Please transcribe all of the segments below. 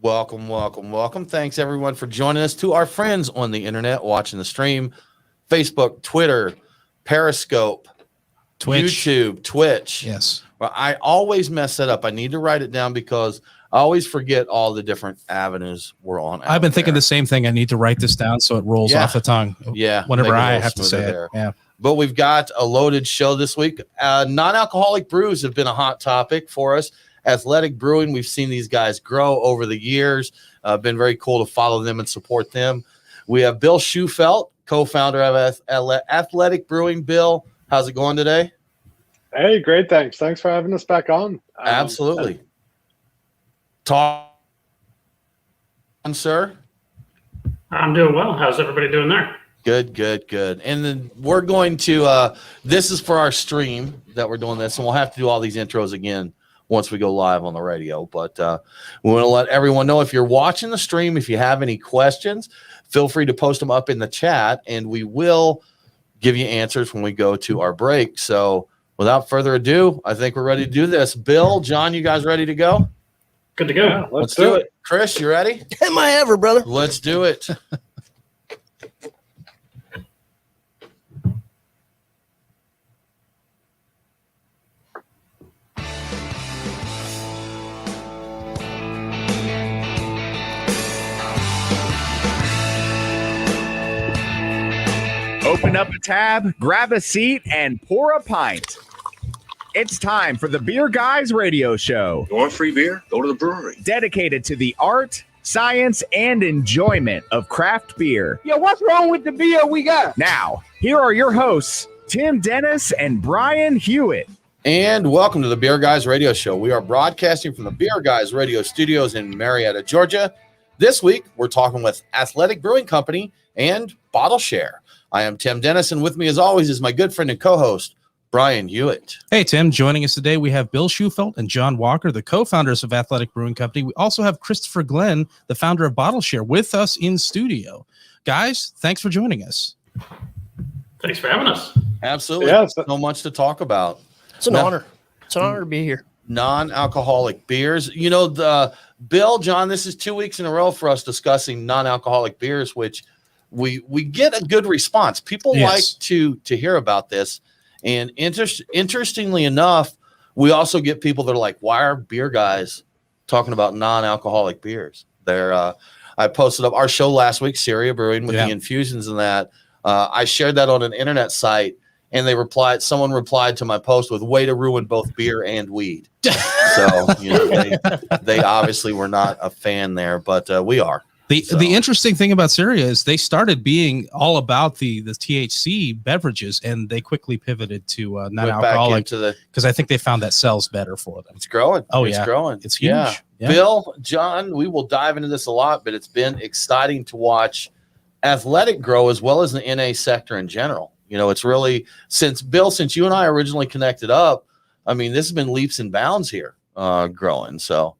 Welcome, welcome, welcome. Thanks, everyone, for joining us. To our friends on the internet watching the stream, Facebook, Twitter, Periscope, Twitch. YouTube, Twitch. Yes. Well, I always mess that up. I need to write it down because I always forget all the different avenues we're on. I've been thinking the same thing. I need to write this down so it rolls off the tongue. Yeah. Whenever I have to say it. Yeah. But we've got a loaded show this week. Non-alcoholic brews have been a hot topic for us. Athletic Brewing, we've seen these guys grow over the years. Been very cool to follow them and support them. We have Bill Shufelt, co-founder of Athletic Brewing. Bill, how's it going today? Hey, great. Thanks for having us back on. Absolutely. Talk, sir. I'm doing well. How's everybody doing there? Good. And then we're going to, this is for our stream that we're doing this, and we'll have to do all these intros again once we go live on the radio. But we want to let everyone know, if you're watching the stream, if you have any questions, feel free to post them up in the chat, and we will give you answers when we go to our break. So without further ado, I think we're ready to do this. Bill, John, you guys ready to go? Good to go. Yeah, let's do it. Chris, you ready? Am I ever, brother? Let's do it. Open up a tab, grab a seat, and pour a pint. It's time for the Beer Guys Radio Show. You want free beer? Go to the brewery. Dedicated to the art, science, and enjoyment of craft beer. Yo, what's wrong with the beer we got? Now, here are your hosts, Tim Dennis and Brian Hewitt. And welcome to the Beer Guys Radio Show. We are broadcasting from the Beer Guys Radio Studios in Marietta, Georgia. This week, we're talking with Athletic Brewing Company and Bottleshare. I am Tim Dennis, and with me, as always, is my good friend and co-host, Brian Hewitt. Hey, Tim. Joining us today, we have Bill Shufelt and John Walker, the co-founders of Athletic Brewing Company. We also have Christopher Glenn, the founder of Bottleshare, with us in studio. Guys, thanks for joining us. Thanks for having us. Absolutely. Yeah, so much to talk about. It's an honor. It's an honor to be here. Non-alcoholic beers. You know, Bill, John, this is 2 weeks in a row for us discussing non-alcoholic beers, which we get a good response. People like to hear about this. And interestingly enough, we also get people that are like, why are beer guys talking about non-alcoholic beers? I posted up our show last week, CERIA Brewing, with the infusions and that. I shared that on an internet site, and someone replied to my post with, way to ruin both beer and weed. So, they obviously were not a fan there, but we are. The interesting thing about CERIA is they started being all about the THC beverages, and they quickly pivoted to non-alcoholic because I think they found that sells better for them. It's growing. It's growing. It's huge. Yeah. Bill, John, we will dive into this a lot, but it's been exciting to watch Athletic grow as well as the NA sector in general. You know, it's really since you and I originally connected up, I mean, this has been leaps and bounds here growing. So.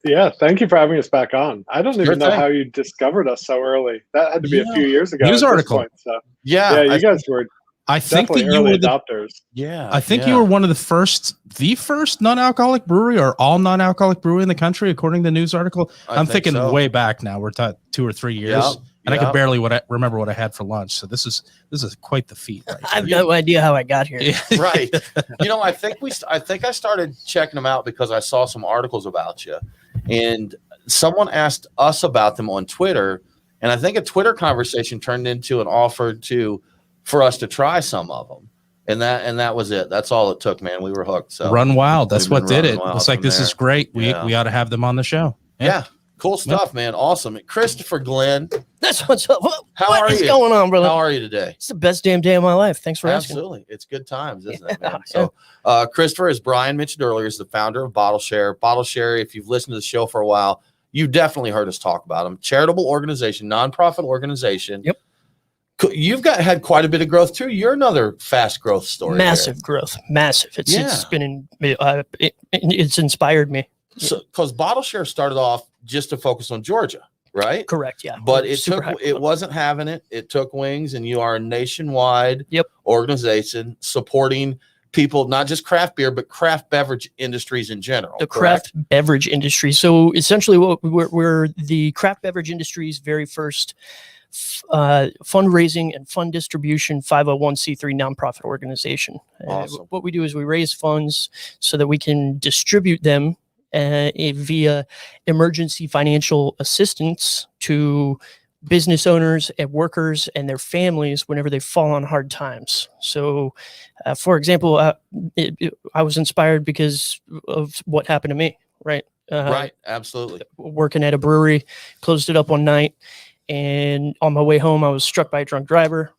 Yeah, thank you for having us back on. I don't even know how you discovered us so early. That had to be a few years ago. News article. Point, so. Yeah, you guys were. I think that you were adopters. I think you were one of the first non-alcoholic brewery or all non-alcoholic brewery in the country, according to the news article. I'm thinking way back now. We're 2 or 3 years, and I could barely remember what I had for lunch. So this is quite the feat. Right? I have no idea how I got here. Right. I think I started checking them out because I saw some articles about you, and someone asked us about them on Twitter, and I think a Twitter conversation turned into an offer for us to try some of them. And that was it. That's all it took, man. We were hooked. So run wild. That's what did it. It's like, this is great. We ought to have them on the show. Yeah. Cool stuff, man. Awesome. Christopher Glenn. That's what's up. What is going on, brother? How are you today? It's the best damn day of my life. Thanks for asking. Absolutely. It's good times, isn't it, man? So Christopher, as Brian mentioned earlier, is the founder of Bottleshare. Bottleshare, if you've listened to the show for a while, you definitely heard us talk about them. Charitable organization, nonprofit organization. Yep. You've had quite a bit of growth too. You're another fast growth story. Massive growth. Massive. It's been it's inspired me. So because Bottleshare started off just to focus on Georgia, right? Correct. Yeah. But it wasn't having it. It took wings, and you are a nationwide organization supporting people, not just craft beer, but craft beverage industries in general. The correct? craft beverage industry. So essentially, what we're the craft beverage industry's very first fundraising and fund distribution 501c3 nonprofit organization. Awesome. What we do is we raise funds so that we can distribute them via emergency financial assistance to business owners and workers and their families whenever they fall on hard times. So, for example, I was inspired because of what happened to me, right? Right, absolutely. Working at a brewery, closed it up one night, and on my way home, I was struck by a drunk driver.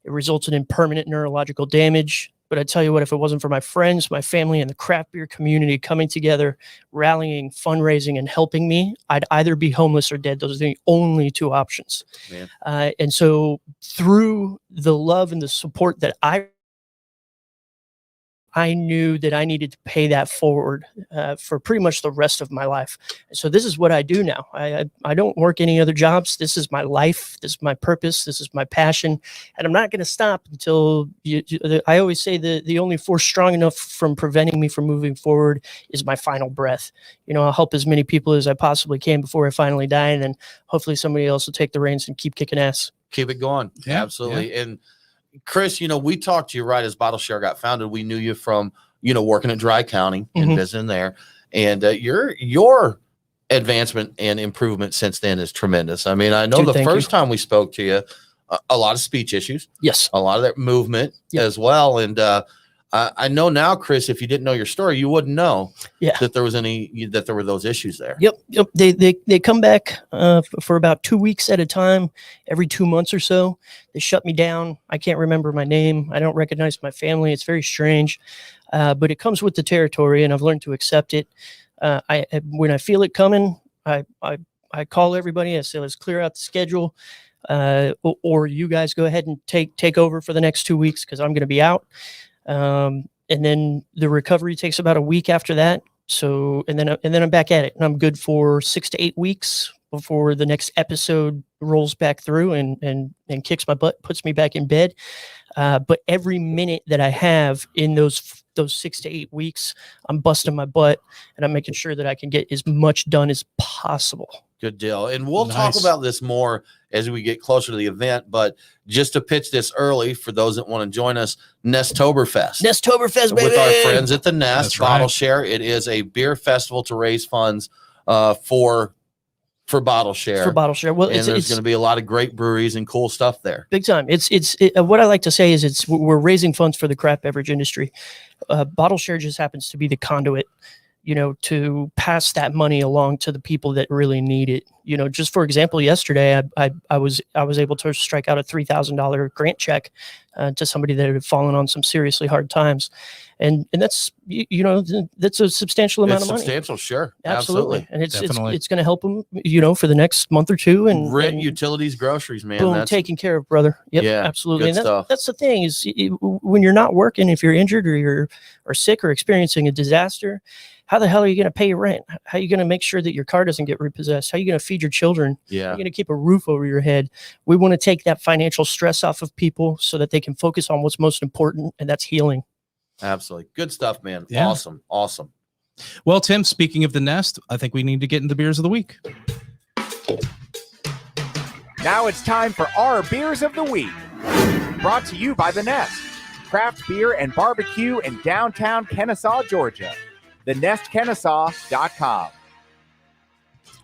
It resulted in permanent neurological damage. But I tell you what, if it wasn't for my friends, my family, and the craft beer community coming together, rallying, fundraising, and helping me, I'd either be homeless or dead. Those are the only two options. And so through the love and the support that I knew that I needed to pay that forward for pretty much the rest of my life. So this is what I do now. I don't work any other jobs. This is my life. This is my purpose. This is my passion. And I'm not going to stop until I always say the only force strong enough from preventing me from moving forward is my final breath. I'll help as many people as I possibly can before I finally die. And then hopefully somebody else will take the reins and keep kicking ass. Keep it going. Yeah, absolutely. Yeah. And Chris, we talked to you right as Bottleshare got founded. We knew you from, working at Dry County and visiting there. And your advancement and improvement since then is tremendous. I mean, I know the first time we spoke to you, a lot of speech issues. Yes. A lot of that movement as well. And I know now, Chris, if you didn't know your story, you wouldn't know that there were those issues there. Yep. They come back for about 2 weeks at a time, every 2 months or so. They shut me down. I can't remember my name. I don't recognize my family. It's very strange, but it comes with the territory, and I've learned to accept it. When I feel it coming, I call everybody. I say, let's clear out the schedule, or you guys go ahead and take over for the next 2 weeks because I'm going to be out. And then the recovery takes about a week after that. So, and then I'm back at it, and I'm good for 6 to 8 weeks before the next episode rolls back through and kicks my butt, puts me back in bed. But every minute that I have in those 6 to 8 weeks, I'm busting my butt and I'm making sure that I can get as much done as possible. Good deal. And we'll talk about this more as we get closer to the event, but just to pitch this early for those that want to join us, Nesttoberfest. Nesttoberfest, baby! With our friends at the Nest, That's right. Bottleshare. It is a beer festival to raise funds for Bottleshare. For Bottleshare. Well, and there's going to be a lot of great breweries and cool stuff there. Big time. It's what I like to say is we're raising funds for the craft beverage industry. Bottleshare just happens to be the conduit, to pass that money along to the people that really need it. Just for example, yesterday I was able to strike out a $3,000 grant check to somebody that had fallen on some seriously hard times, and that's that's a substantial amount of money. Substantial, sure, absolutely, and it's going to help them, for the next month or two, and rent, utilities, groceries, man. Boom, that's taken care of, brother. Yep, yeah, absolutely. And stuff. That's the thing is when you're not working, if you're injured or you're sick or experiencing a disaster, how the hell are you going to pay your rent? How are you going to make sure that your car doesn't get repossessed? How are you going to feed your children? Yeah. How are you going to keep a roof over your head? We want to take that financial stress off of people so that they can focus on what's most important, and that's healing. Absolutely. Good stuff, man. Yeah. Awesome. Well, Tim, speaking of the Nest, I think we need to get into beers of the week. Now it's time for our beers of the week. Brought to you by the Nest, craft beer and barbecue in downtown Kennesaw, Georgia. TheNestKennesaw.com.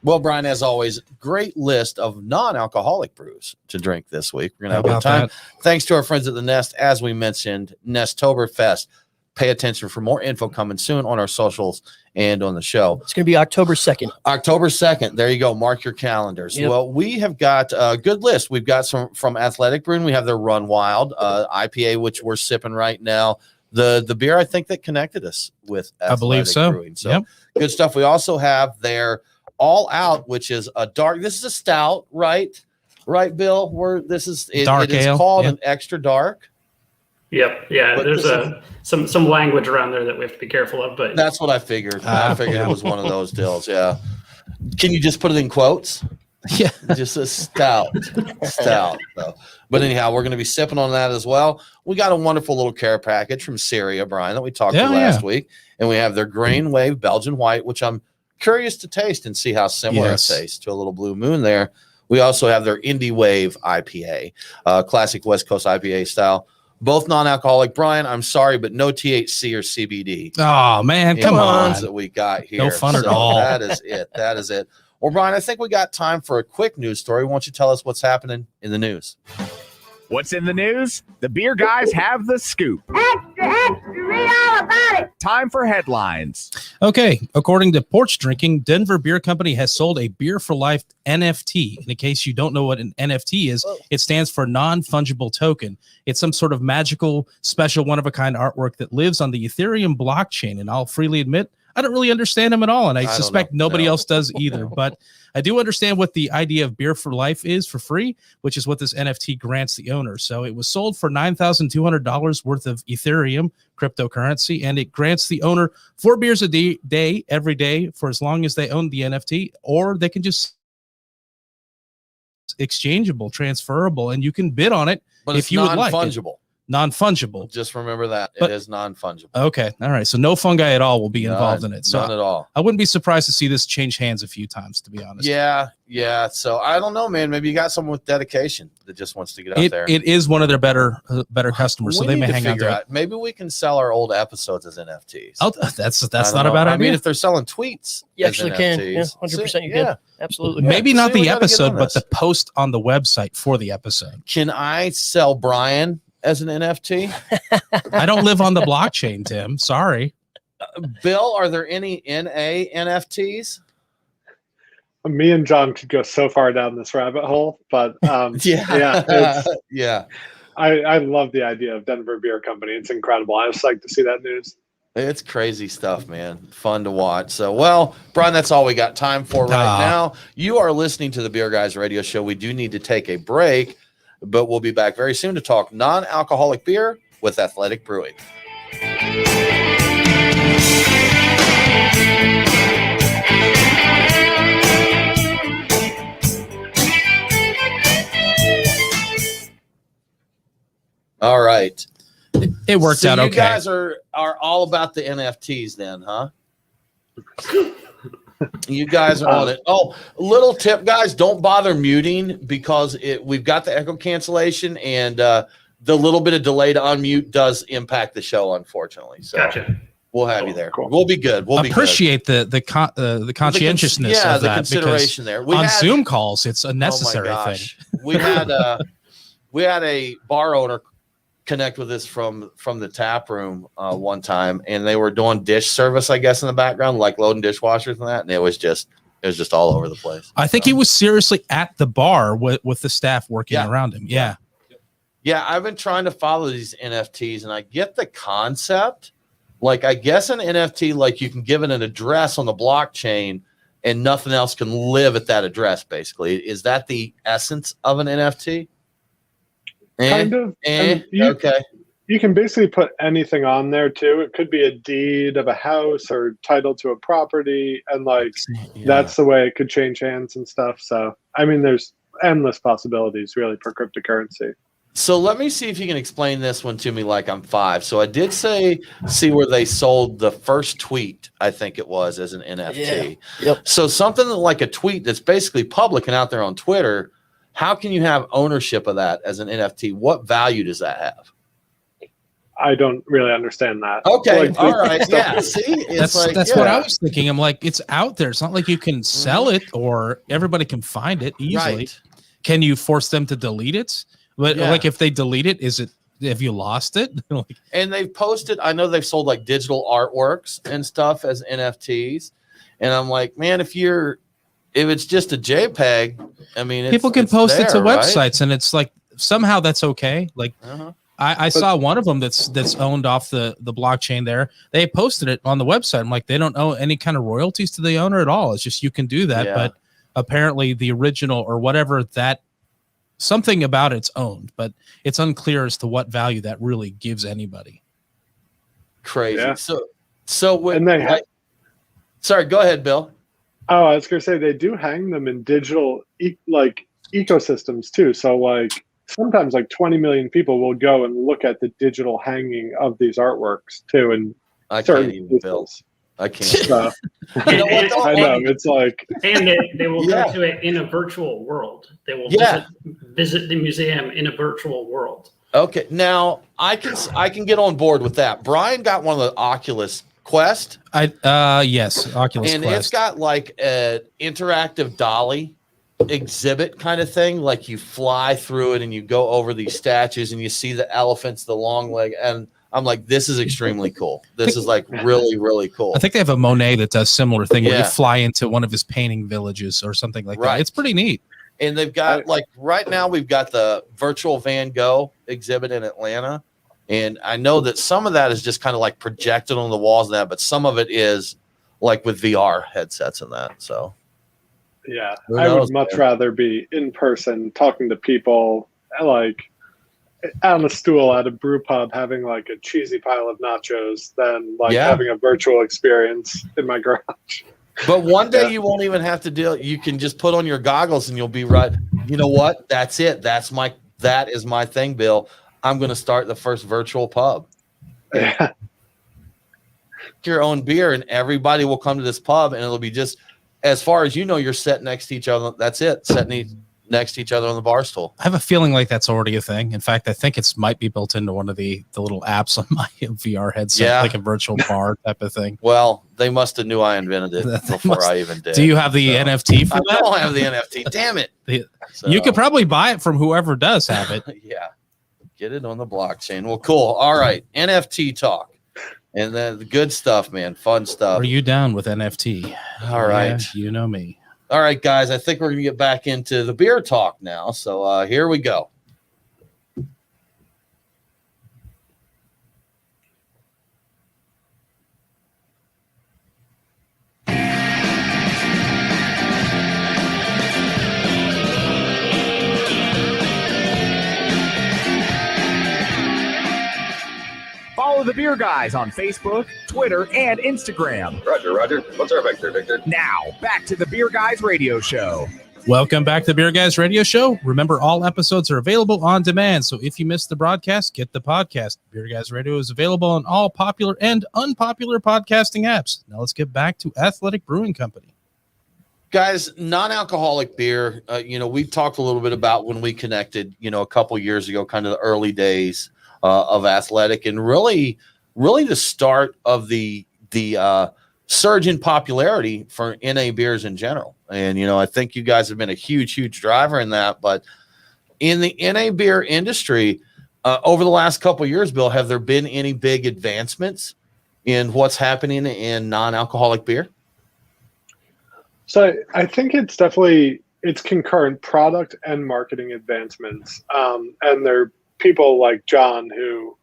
Well, Brian, as always, great list of non-alcoholic brews to drink this week. We're going to have a good time. Thanks to our friends at the Nest. As we mentioned, Nesttoberfest. Pay attention for more info coming soon on our socials and on the show. It's going to be October 2nd. October 2nd. There you go. Mark your calendars. Yep. Well, we have got a good list. We've got some from Athletic Brewing. We have their Run Wild IPA, which we're sipping right now. The beer, I think, that connected us with Athletic I believe so. Brewing. So good stuff. We also have their All Out, which is a dark. This is a stout, right? Right, Bill? It is called an extra dark. Yep. Yeah. But there's some language around there that we have to be careful of, but that's what I figured. I figured it was one of those deals. Yeah. Can you just put it in quotes? Yeah. Just a stout. So. But anyhow, we're going to be sipping on that as well. We got a wonderful little care package from CERIA, Brian, that we talked to last week. And we have their Grainwave Belgian White, which I'm curious to taste and see how similar it tastes to a little Blue Moon there. We also have their Indiewave IPA, classic West Coast IPA style. Both non-alcoholic. Brian, I'm sorry, but no THC or CBD. Oh, man, come on. That we got here. No fun at all. That is it. Well, Brian, I think we got time for a quick news story. Why don't you tell us what's happening in the news? What's in the news? The beer guys have the scoop. Extra, read all about it. Time for headlines. Okay, according to Porch Drinking, Denver Beer Company has sold a Beer for Life NFT. In case you don't know what an NFT is, it stands for non-fungible token. It's some sort of magical, special, one-of-a-kind artwork that lives on the Ethereum blockchain. And I'll freely admit, I don't really understand them at all, and I suspect nobody else does either. But I do understand what the idea of Beer for Life is for free, which is what this NFT grants the owner. So it was sold for $9,200 worth of Ethereum cryptocurrency, and it grants the owner 4 beers a day every day for as long as they own the NFT, or they can just exchangeable, transferable, and you can bid on it if you would like. Non-fungible. Non-fungible. Just remember that. It is non-fungible. Okay. All right. So no fungi at all will be involved in it. So none at all. I wouldn't be surprised to see this change hands a few times, to be honest. Yeah. So I don't know, man. Maybe you got someone with dedication that just wants to get out there. It is one of their better customers, so they may hang out there. Maybe we can sell our old episodes as NFTs. Oh, that's not a bad idea. I mean, if they're selling tweets, you actually can. Yeah, 100% you can. Absolutely. Maybe not the episode, but the post on the website for the episode. Can I sell Brian as an NFT? I don't live on the blockchain, Tim. Sorry. Bill, are there any NA NFTs? Me and John could go so far down this rabbit hole, but I love the idea of Denver Beer Company. It's incredible. I just like to see that news. It's crazy stuff, man. Fun to watch. So, well, Brian, that's all we got time for right now. You are listening to the Beer Guys Radio Show. We do need to take a break, but we'll be back very soon to talk non-alcoholic beer with Athletic Brewing. All right. It worked out okay. You guys are all about the NFTs then, huh? You guys are on it. Oh, little tip, guys, don't bother muting because we've got the echo cancellation and the little bit of delay to unmute does impact the show, unfortunately. So gotcha. We'll have you there. Cool. We'll be good. We'll appreciate the conscientiousness of that, the consideration there. Zoom calls, it's a necessary thing. We had a bar owner connect with us from the tap room one time, and they were doing dish service, I guess, in the background, like loading dishwashers and that, and it was just all over the place. I think he was seriously at the bar with the staff working around him. Yeah, I've been trying to follow these NFTs, and I get the concept. Like, I guess an NFT, like you can give it an address on the blockchain, and nothing else can live at that address. Basically, is that the essence of an NFT? Kind of. Okay. You can basically put anything on there too. It could be a deed of a house or title to a property, and that's the way it could change hands and stuff. So, I mean, there's endless possibilities really for cryptocurrency. So let me see if you can explain this one to me like I'm 5. So I did see where they sold the first tweet, I think it was, as an NFT. Yeah. Yep. So something like a tweet that's basically public and out there on Twitter, how can you have ownership of that as an NFT? What value does that have? I don't really understand that. Okay. All right. Yeah. See, that's what I was thinking. I'm like, it's out there. It's not like you can sell it or everybody can find it easily. Right. Can you force them to delete it? But like, if they delete it, have you lost it? And they've posted, I know they've sold like digital artworks and stuff as NFTs. And I'm like, man, if it's just a JPEG, I mean, people can post it to websites, and it's like somehow that's okay. Like, I saw one of them that's owned off the blockchain there. They posted it on the website. I'm like, they don't owe any kind of royalties to the owner at all. It's just you can do that, but apparently the original or whatever that. Something about it's owned, but it's unclear as to what value that really gives anybody. Crazy. Yeah. So when sorry, go ahead, Bill. Oh, I was gonna say they do hang them in digital ecosystems too. So like sometimes like 20 million people will go and look at the digital hanging of these artworks too. And I can't even build. I can't. So, You know what? I know it's like, and they will go to it in a virtual world. They will visit the museum in a virtual world. Okay, now I can get on board with that. Brian got one of the Oculus Quest. Yes, Oculus and Quest. It's got like an interactive dolly exhibit kind of thing. Like you fly through it and you go over these statues and you see the elephants, the long leg, and I'm like, this is extremely cool. This is like really, really cool. I think they have a Monet that does similar thing where you fly into one of his painting villages or something like that. It's pretty neat. And they've got like right now we've got the virtual Van Gogh exhibit in Atlanta. And I know that some of that is just kind of like projected on the walls and that, but some of it is like with VR headsets and that. So yeah, I would much rather be in person talking to people like on a stool at a brew pub having like a cheesy pile of nachos than like having a virtual experience in my garage. But one day you won't even have to deal. You can just put on your goggles and you'll be right. You know what? That's it. That is my thing, Bill. I'm going to start the first virtual pub. Yeah. Your own beer and everybody will come to this pub and it'll be just, as far as you know, you're sitting next to each other. That's it. Sitting next to each other on the bar stool. I have a feeling like that's already a thing. In fact, I think it's might be built into one of the little apps on my VR headset, like a virtual bar type of thing. Well, they must have knew I invented it before I even did. Do you have the NFT for that? I don't have the NFT. Damn it. You could probably buy it from whoever does have it. Yeah. Get it on the blockchain. Well, cool. All right. NFT talk. And then the good stuff, man. Fun stuff. Are you down with NFT? All right. Yeah, you know me. All right, guys. I think we're going to get back into the beer talk now. So here we go. Follow the Beer Guys on Facebook, Twitter, and Instagram. Roger. What's our Victor? Now, back to the Beer Guys radio show. Welcome back to the Beer Guys radio show. Remember, all episodes are available on demand. So if you missed the broadcast, get the podcast. Beer Guys radio is available on all popular and unpopular podcasting apps. Now let's get back to Athletic Brewing Company. Guys, non-alcoholic beer, we've talked a little bit about when we connected, a couple years ago, kind of the early days of Athletic, and really the start of the surge in popularity for NA beers in general. And, I think you guys have been a huge driver in that. But in the NA beer industry, over the last couple of years, Bill, have there been any big advancements in what's happening in non-alcoholic beer? So I think it's concurrent product and marketing advancements. And there are people like John who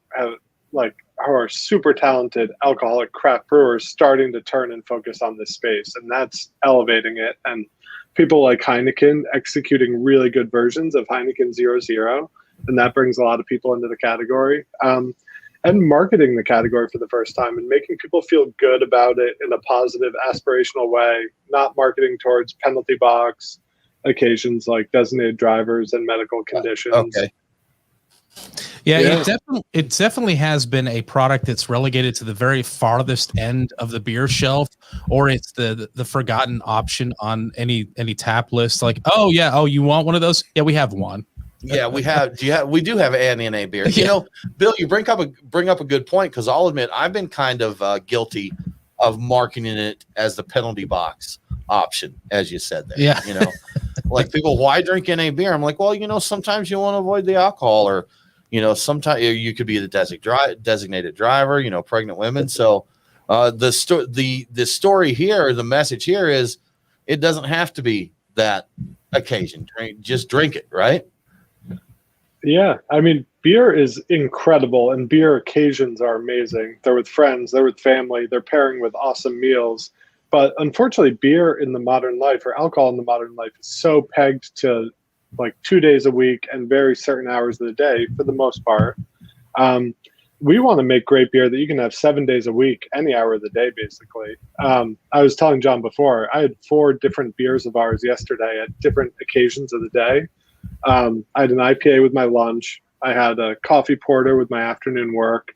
are super talented alcoholic craft brewers starting to turn and focus on this space, and that's elevating it. And people like Heineken executing really good versions of Heineken 0.0, and that brings a lot of people into the category. And marketing the category for the first time and making people feel good about it in a positive, aspirational way, not marketing towards penalty box occasions like designated drivers and medical conditions. Okay. Yeah. It definitely has been a product that's relegated to the very farthest end of the beer shelf, or it's the forgotten option on any tap list. Like, you want one of those? Yeah, we have one. Yeah, we have. We do have an NA beer. Bill, you bring up a good point, because I'll admit I've been kind of guilty of marketing it as the penalty box option, as you said there. Yeah. Like people, why drink NA beer? I'm like, well, sometimes you want to avoid the alcohol, or sometimes you could be the designated driver, pregnant women. So the story here, the message here is, it doesn't have to be that occasion. Just drink it, right? Yeah, I mean, beer is incredible, and beer occasions are amazing. They're with friends, they're with family, they're pairing with awesome meals. But unfortunately, beer in the modern life, or alcohol in the modern life, is so pegged to like 2 days a week and very certain hours of the day for the most part, we want to make great beer that you can have 7 days a week, any hour of the day, basically. I was telling John before, I had 4 different beers of ours yesterday at different occasions of the day. I had an IPA with my lunch. I had a coffee porter with my afternoon work.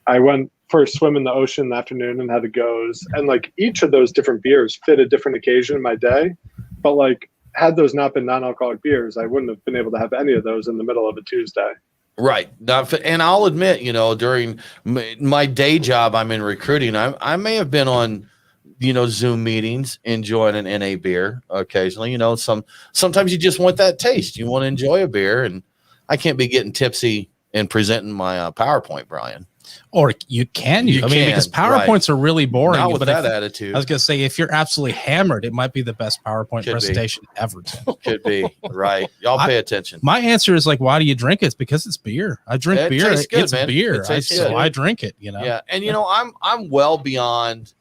I went for a swim in the ocean in the afternoon and had a goes. And like each of those different beers fit a different occasion in my day. But like, had those not been non-alcoholic beers, I wouldn't have been able to have any of those in the middle of a Tuesday. Right. And I'll admit, during my day job, I'm in recruiting. I may have been on, Zoom meetings, enjoying an NA beer occasionally. Sometimes you just want that taste. You want to enjoy a beer, and I can't be getting tipsy and presenting my PowerPoint, Brian. Or you can. Because PowerPoints are really boring. Not with that attitude. I was going to say, if you're absolutely hammered, it might be the best PowerPoint presentation ever. Could be. Right. Y'all pay attention. My answer is like, why do you drink it? It's because it's beer. I drink beer. Tastes good, it's man. beer. So I drink it, Yeah. And, I'm well beyond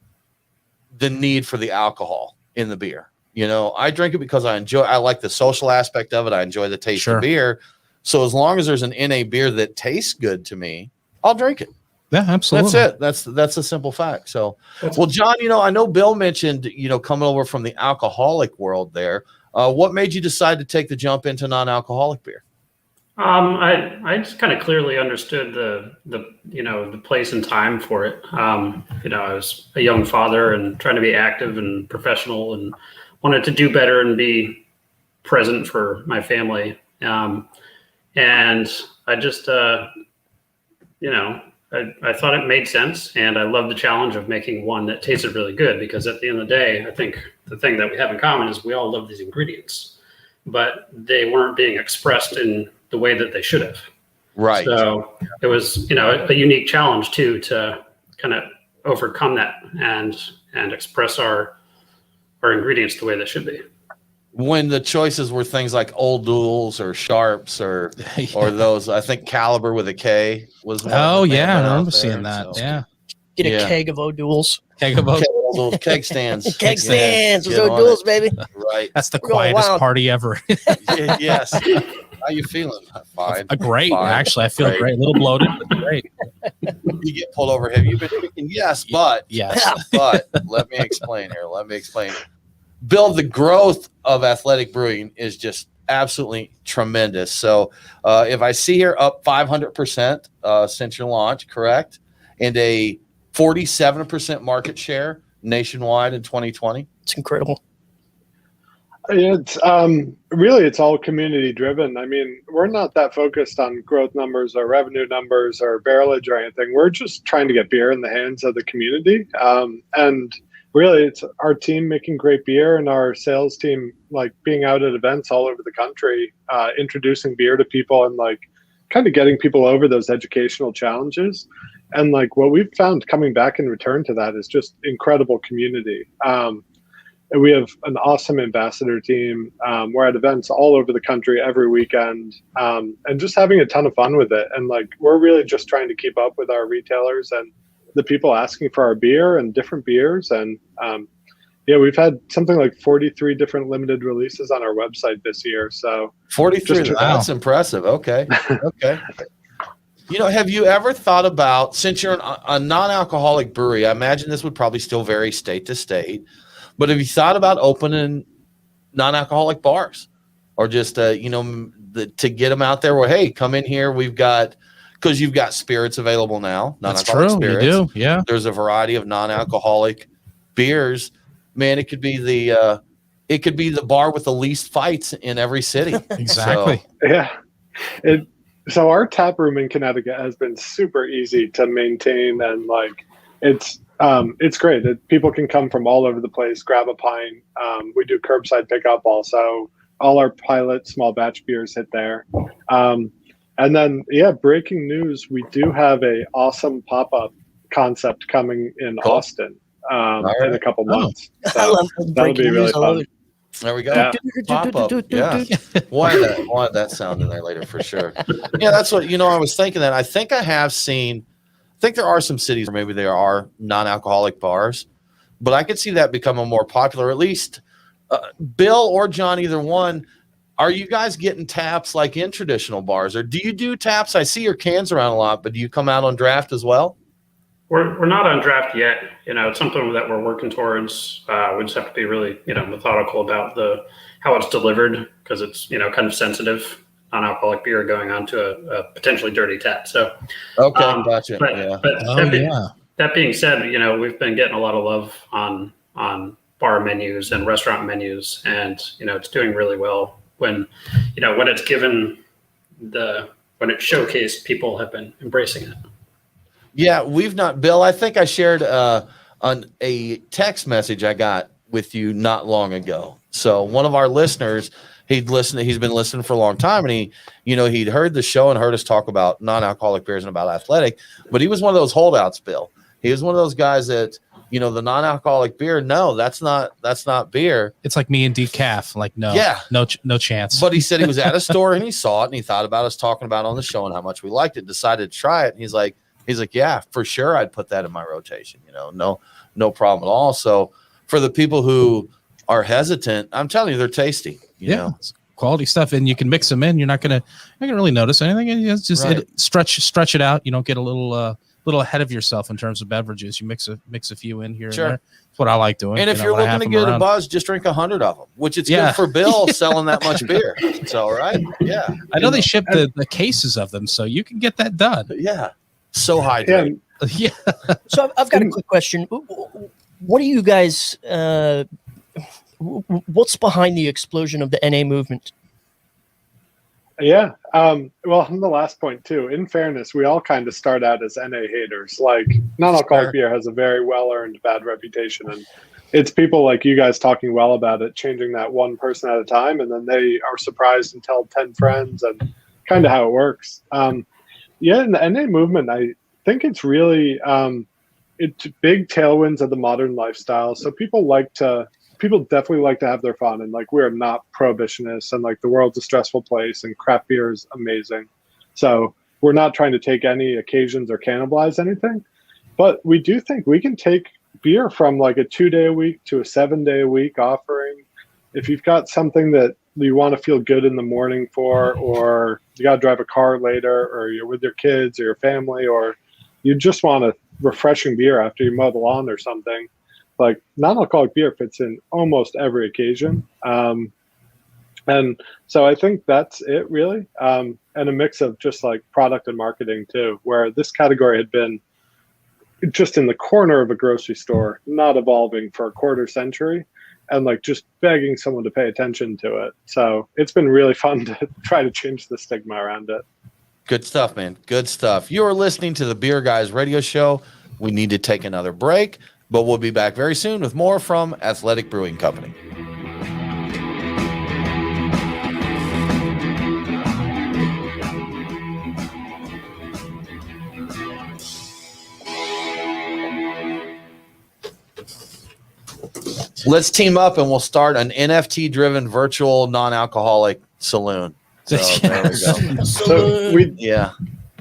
the need for the alcohol in the beer. I drink it because I like the social aspect of it. I enjoy the taste of beer. So as long as there's an NA beer that tastes good to me, I'll drink it. Yeah, absolutely. That's it. That's a simple fact. So, well, John, I know Bill mentioned, coming over from the alcoholic world there. What made you decide to take the jump into non-alcoholic beer? I just kind of clearly understood the place and time for it. I was a young father and trying to be active and professional and wanted to do better and be present for my family. And I just, I thought it made sense, and I love the challenge of making one that tasted really good, because at the end of the day, I think the thing that we have in common is we all love these ingredients, but they weren't being expressed in the way that they should have. Right. So it was, a unique challenge too, to kind of overcome that and express our ingredients the way they should be. When the choices were things like Old Duels or Sharps or those, I think Caliber with a K was one. Oh yeah, I remember seeing that. So. Yeah. Get a keg of O'Doul's. Keg stands. Keg stands with O'Doul's, baby. Right. That's the quietest party ever. Yes. How you feeling? Fine. Great. Fine. Actually, I feel great. A little bloated, but great. You get pulled over. Have you been drinking? Yes, but let me explain here. Bill, the growth of Athletic Brewing is just absolutely tremendous. So if I see here up 500% since your launch, correct? And a 47% market share nationwide in 2020. It's incredible. It's really, it's all community driven. I mean, we're not that focused on growth numbers or revenue numbers or barrelage or anything. We're just trying to get beer in the hands of the community. And really, it's our team making great beer and our sales team like being out at events all over the country, introducing beer to people and like kind of getting people over those educational challenges. And like what we've found coming back in return to that is just incredible community. And we have an awesome ambassador team. We're at events all over the country every weekend, and just having a ton of fun with it. And like we're really just trying to keep up with our retailers and the people asking for our beer and different beers. And we've had something like 43 different limited releases on our website this year. So 43, that's impressive. Okay. Have you ever thought about, since you're a non-alcoholic brewery, I imagine this would probably still vary state to state, but have you thought about opening non-alcoholic bars or just, to get them out there where, hey, come in here. Because you've got spirits available now. That's true. Spirits. You do. Yeah. There's a variety of non-alcoholic beers. Man, it could be the bar with the least fights in every city. Exactly. So our tap room in Connecticut has been super easy to maintain, and like it's great. People can come from all over the place, grab a pint. We do curbside pickup also. All our pilot small batch beers hit there. And then, breaking news, we do have a awesome pop-up concept coming in Austin in a couple months. So I love that'll be really fun. There we go. Yeah. Pop-up. Yeah. Why that sound in there later for sure. Yeah, that's what, I was thinking that. I think there are some cities where maybe there are non-alcoholic bars, but I could see that becoming more popular, at least Bill or John, either one. Are you guys getting taps like in traditional bars, or do you do taps? I see your cans around a lot, but do you come out on draft as well? We're not on draft yet. It's something that we're working towards. We just have to be really, methodical about how it's delivered, because it's, kind of sensitive, non-alcoholic beer going on to a potentially dirty tap. So, okay, gotcha. That being said, we've been getting a lot of love on bar menus and restaurant menus, and it's doing really well when it's given when it's showcased, people have been embracing it. Yeah, we've not, Bill. I think I shared on a text message I got with you not long ago. So one of our listeners, he's been listening for a long time, and he'd heard the show and heard us talk about non-alcoholic beers and about Athletic, but he was one of those holdouts, Bill. He was one of those guys that, the non-alcoholic beer, no, that's not beer. It's like me and decaf. Like, no chance. But he said he was at a store and he saw it and he thought about us talking about it on the show and how much we liked it, decided to try it. And he's like, yeah, for sure, I'd put that in my rotation. No problem at all. So for the people who are hesitant, I'm telling you, they're tasty. You know? It's quality stuff, and you can mix them in. You're not gonna really notice anything. It's just stretch it out. You don't get a little ahead of yourself in terms of beverages. You mix a few in here. Sure. And there. That's what I like doing. And if you're looking to get a buzz, just drink 100 of them, which it's good for Bill selling that much beer. So, right? Yeah. I know they ship the cases of them, so you can get that done. Yeah. So hydrated. Yeah. So I've got a quick question. What do you guys, what's behind the explosion of the NA movement? Yeah. Well, on the last point too, in fairness, we all kind of start out as NA haters. Like, non-alcoholic beer has a very well-earned bad reputation, and it's people like you guys talking well about it, changing that one person at a time, and then they are surprised and tell 10 friends, and kind of how it works. In the NA movement, I think it's really it's big tailwinds of the modern lifestyle. So people definitely like to have their fun, and like, we're not prohibitionists, and like, the world's a stressful place and craft beer is amazing. So we're not trying to take any occasions or cannibalize anything, but we do think we can take beer from like a 2-day a week to a 7-day a week offering. If you've got something that you want to feel good in the morning for, or you got to drive a car later, or you're with your kids or your family, or you just want a refreshing beer after you mow the lawn or something, like, non-alcoholic beer fits in almost every occasion. And so I think that's it, really. And a mix of just like product and marketing too, where this category had been just in the corner of a grocery store, not evolving for a quarter century, and like just begging someone to pay attention to it. So it's been really fun to try to change the stigma around it. Good stuff, man. Good stuff. You are listening to the Beer Guys radio show. We need to take another break, but we'll be back very soon with more from Athletic Brewing Company. Let's team up and we'll start an NFT-driven virtual non-alcoholic saloon. So there we go. So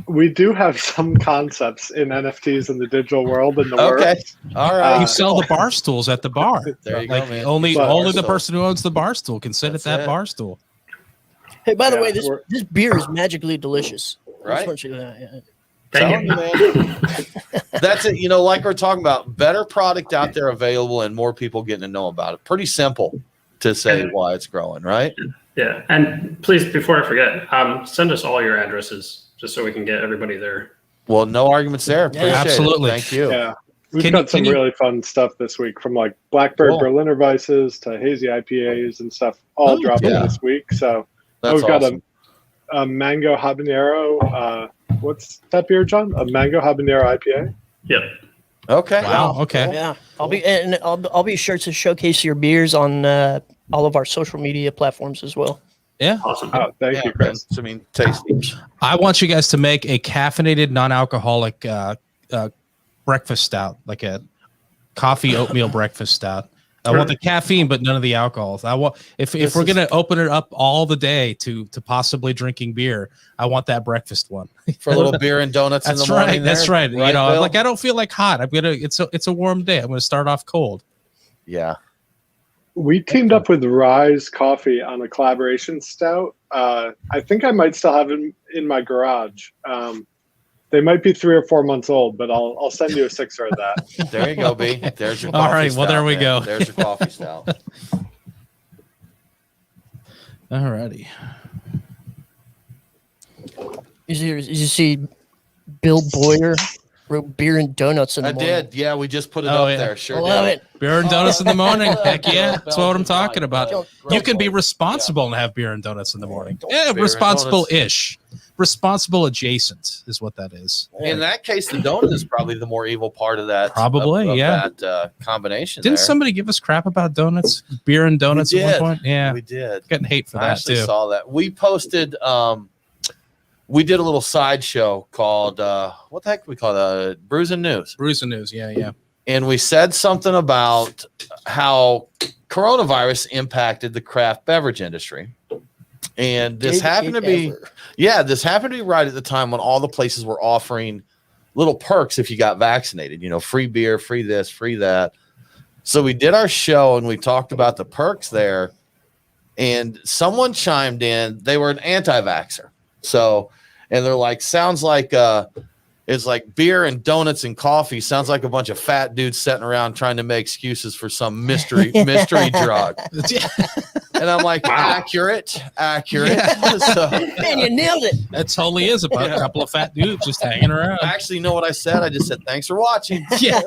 we do have some concepts in NFTs in the digital world in the works. All right. You sell the bar stools at the bar. There you like, go, man. Only the person who owns the bar stool can sit at that bar stool. Hey, by the way, this beer is magically delicious. Right? Thank you. Man. That's it. Like we're talking about, better product out there available and more people getting to know about it. Pretty simple to say why it's growing, right? Yeah. And please, before I forget, send us all your addresses just so we can get everybody there. Well, no arguments there. Appreciate absolutely. It. Thank you. Yeah. We've got some really fun stuff this week, from like Blackbird Berliner Weisses to hazy IPAs and stuff, all dropping this week. So we've got a mango habanero. What's that beer, John? A mango habanero IPA? Yep. Okay. Wow. Okay. Yeah. I'll be sure to showcase your beers on all of our social media platforms as well. Yeah. Awesome. Oh, thank you, Chris. I mean, tasty. I want you guys to make a caffeinated non-alcoholic breakfast stout, like a coffee oatmeal breakfast stout. I want the caffeine, but none of the alcohol. I want if we're gonna open it up all the day to possibly drinking beer, I want that breakfast one For a little beer and donuts in the morning. That's right. Right, Bill? Like, I don't feel like hot. It's a warm day. I'm gonna start off cold. Yeah. We teamed up with Ryze Coffee on a collaboration stout. I think I might still have it in my garage. They might be 3 or 4 months old, but I'll send you a 6er of that. There you go, B. There's your coffee. All right, well, stout, there we man. go. There's your coffee stout. All righty. Did you see Bill Boyer wrote beer and donuts in the morning? Did. Yeah, we just put it up there. Sure I love did. it. Beer and donuts in the morning. Heck yeah. That's what I'm Belgian talking vodka. about. You can be responsible and have beer and donuts in the morning. Yeah, and responsible-ish. Responsible adjacent is what that is. In that case, the donut is probably the more evil part of that. Probably, of yeah. That combination. Didn't there. somebody give us crap about donuts? Beer and donuts We at one did. point? Yeah. We did. Getting hate for I that, actually too. saw that. We posted. We did a little sideshow called what the heck did we call it? Brews and News. Brews and News, yeah. And we said something about how coronavirus impacted the craft beverage industry. And this happened to be, this happened to be right at the time when all the places were offering little perks if you got vaccinated, free beer, free this, free that. So we did our show and we talked about the perks there. And someone chimed in, they were an anti-vaxxer. So, and they're like, sounds like, it's like beer and donuts and coffee. Sounds like a bunch of fat dudes sitting around trying to make excuses for some mystery drug. And I'm like, accurate. Yeah. So, man, you nailed it. That totally is about a couple of fat dudes just hanging around. Actually, you know what I said? I just said, thanks for watching. Yeah.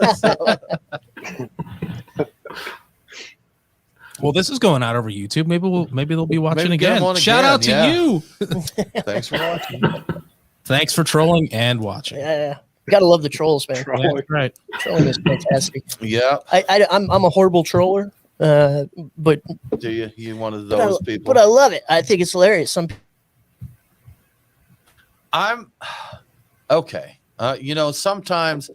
Well, this is going out over YouTube. Maybe they'll be watching again. Shout out to you. Thanks for watching. Thanks for trolling and watching. Yeah. Gotta love the trolls, man. Yeah, right. Trolling is fantastic. Yeah. I'm a horrible troller, but do you one of those people? But I love it. I think it's hilarious. I'm okay. Sometimes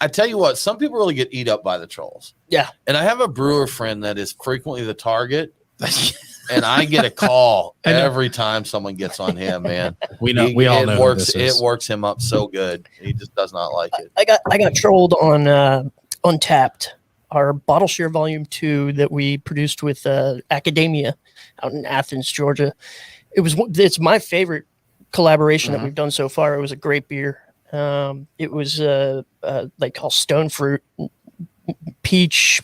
I tell you what, some people really get eat up by the trolls. Yeah. And I have a brewer friend that is frequently the target. And I get a call every time someone gets on him, man. We all know it works him up so good. He just does not like it. I got trolled on Untapped, our Bottleshare Volume 2 that we produced with Academia out in Athens, Georgia. It's my favorite collaboration that we've done so far. It was a great beer. It was like called Stone Fruit, peach,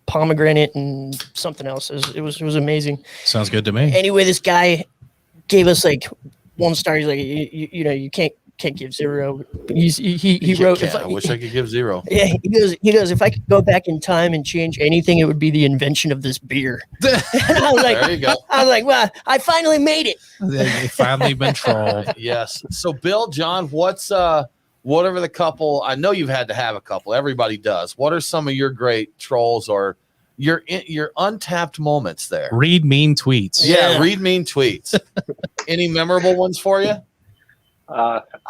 pomegranate, and something else. It was amazing. Sounds good to me. Anyway, this guy gave us like 1 star. He's like, you can't give 0. He wrote. I wish I could give 0. Yeah, he goes. If I could go back in time and change anything, it would be the invention of this beer. And I was like, there you go. I was like, well, I finally made it. You finally been trolled. Yes. So, Bill, John, what's whatever the couple? I know you've had to have a couple. Everybody does. What are some of your great trolls or your untapped moments there? Read mean tweets. Yeah, read mean tweets. Any memorable ones for you?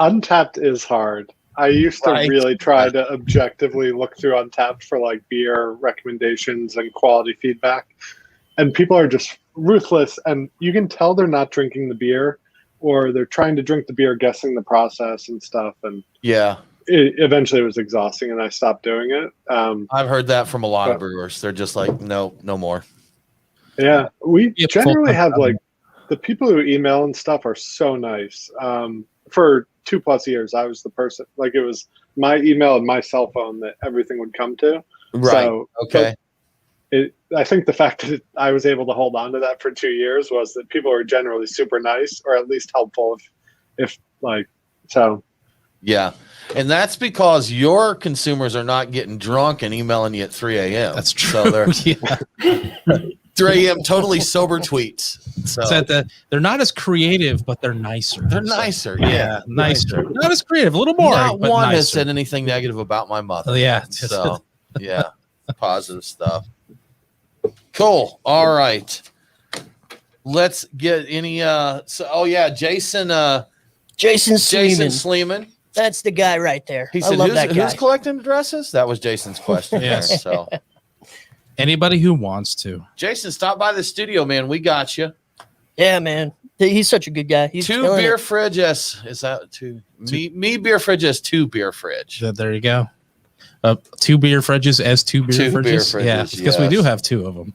Untapped is hard. I used to really try to objectively look through Untapped for like beer recommendations and quality feedback. And people are just ruthless, and you can tell they're not drinking the beer, or they're trying to drink the beer, guessing the process and stuff. And eventually it was exhausting, and I stopped doing it. I've heard that from a lot of brewers. They're just like, no more. Yeah, we generally have like the people who email and stuff are so nice. For 2+ years, I was the person, like it was my email and my cell phone that everything would come to. Right. So, okay. I think the fact that I was able to hold on to that for 2 years was that people were generally super nice, or at least helpful if like, so. Yeah. And that's because your consumers are not getting drunk and emailing you at 3 a.m. That's true. So they're 3 a.m. totally sober tweets. So they're not as creative, but they're nicer. They're nicer. Yeah. Nicer. Not as creative, a little more. Not but one nicer. has said anything negative about my mother. Yeah. So, yeah. Positive stuff. Cool. All right. Let's get any Jason Sleeman. That's the guy right there. He said, who's collecting addresses? That was Jason's question. Yes. There, so anybody who wants to. Jason, stop by the studio, man. We got you. Yeah, man. He's such a good guy. He's 2 beer fridge. Is that 2? Me beer fridge is 2 beer fridge. There you go. 2 beer fridges as 2 beer fridges. Beer fridges. Yeah, because we do have 2 of them.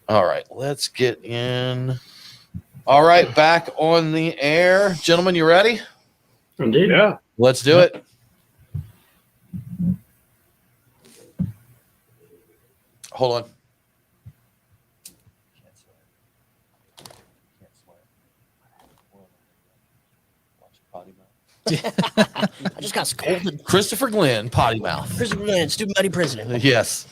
All right, let's get in. All right, back on the air. Gentlemen, you ready? Indeed. Yeah. Let's do it. Hold on. I just got scolded. Christopher Glenn, potty mouth. Christopher Glenn, student body president. Yes.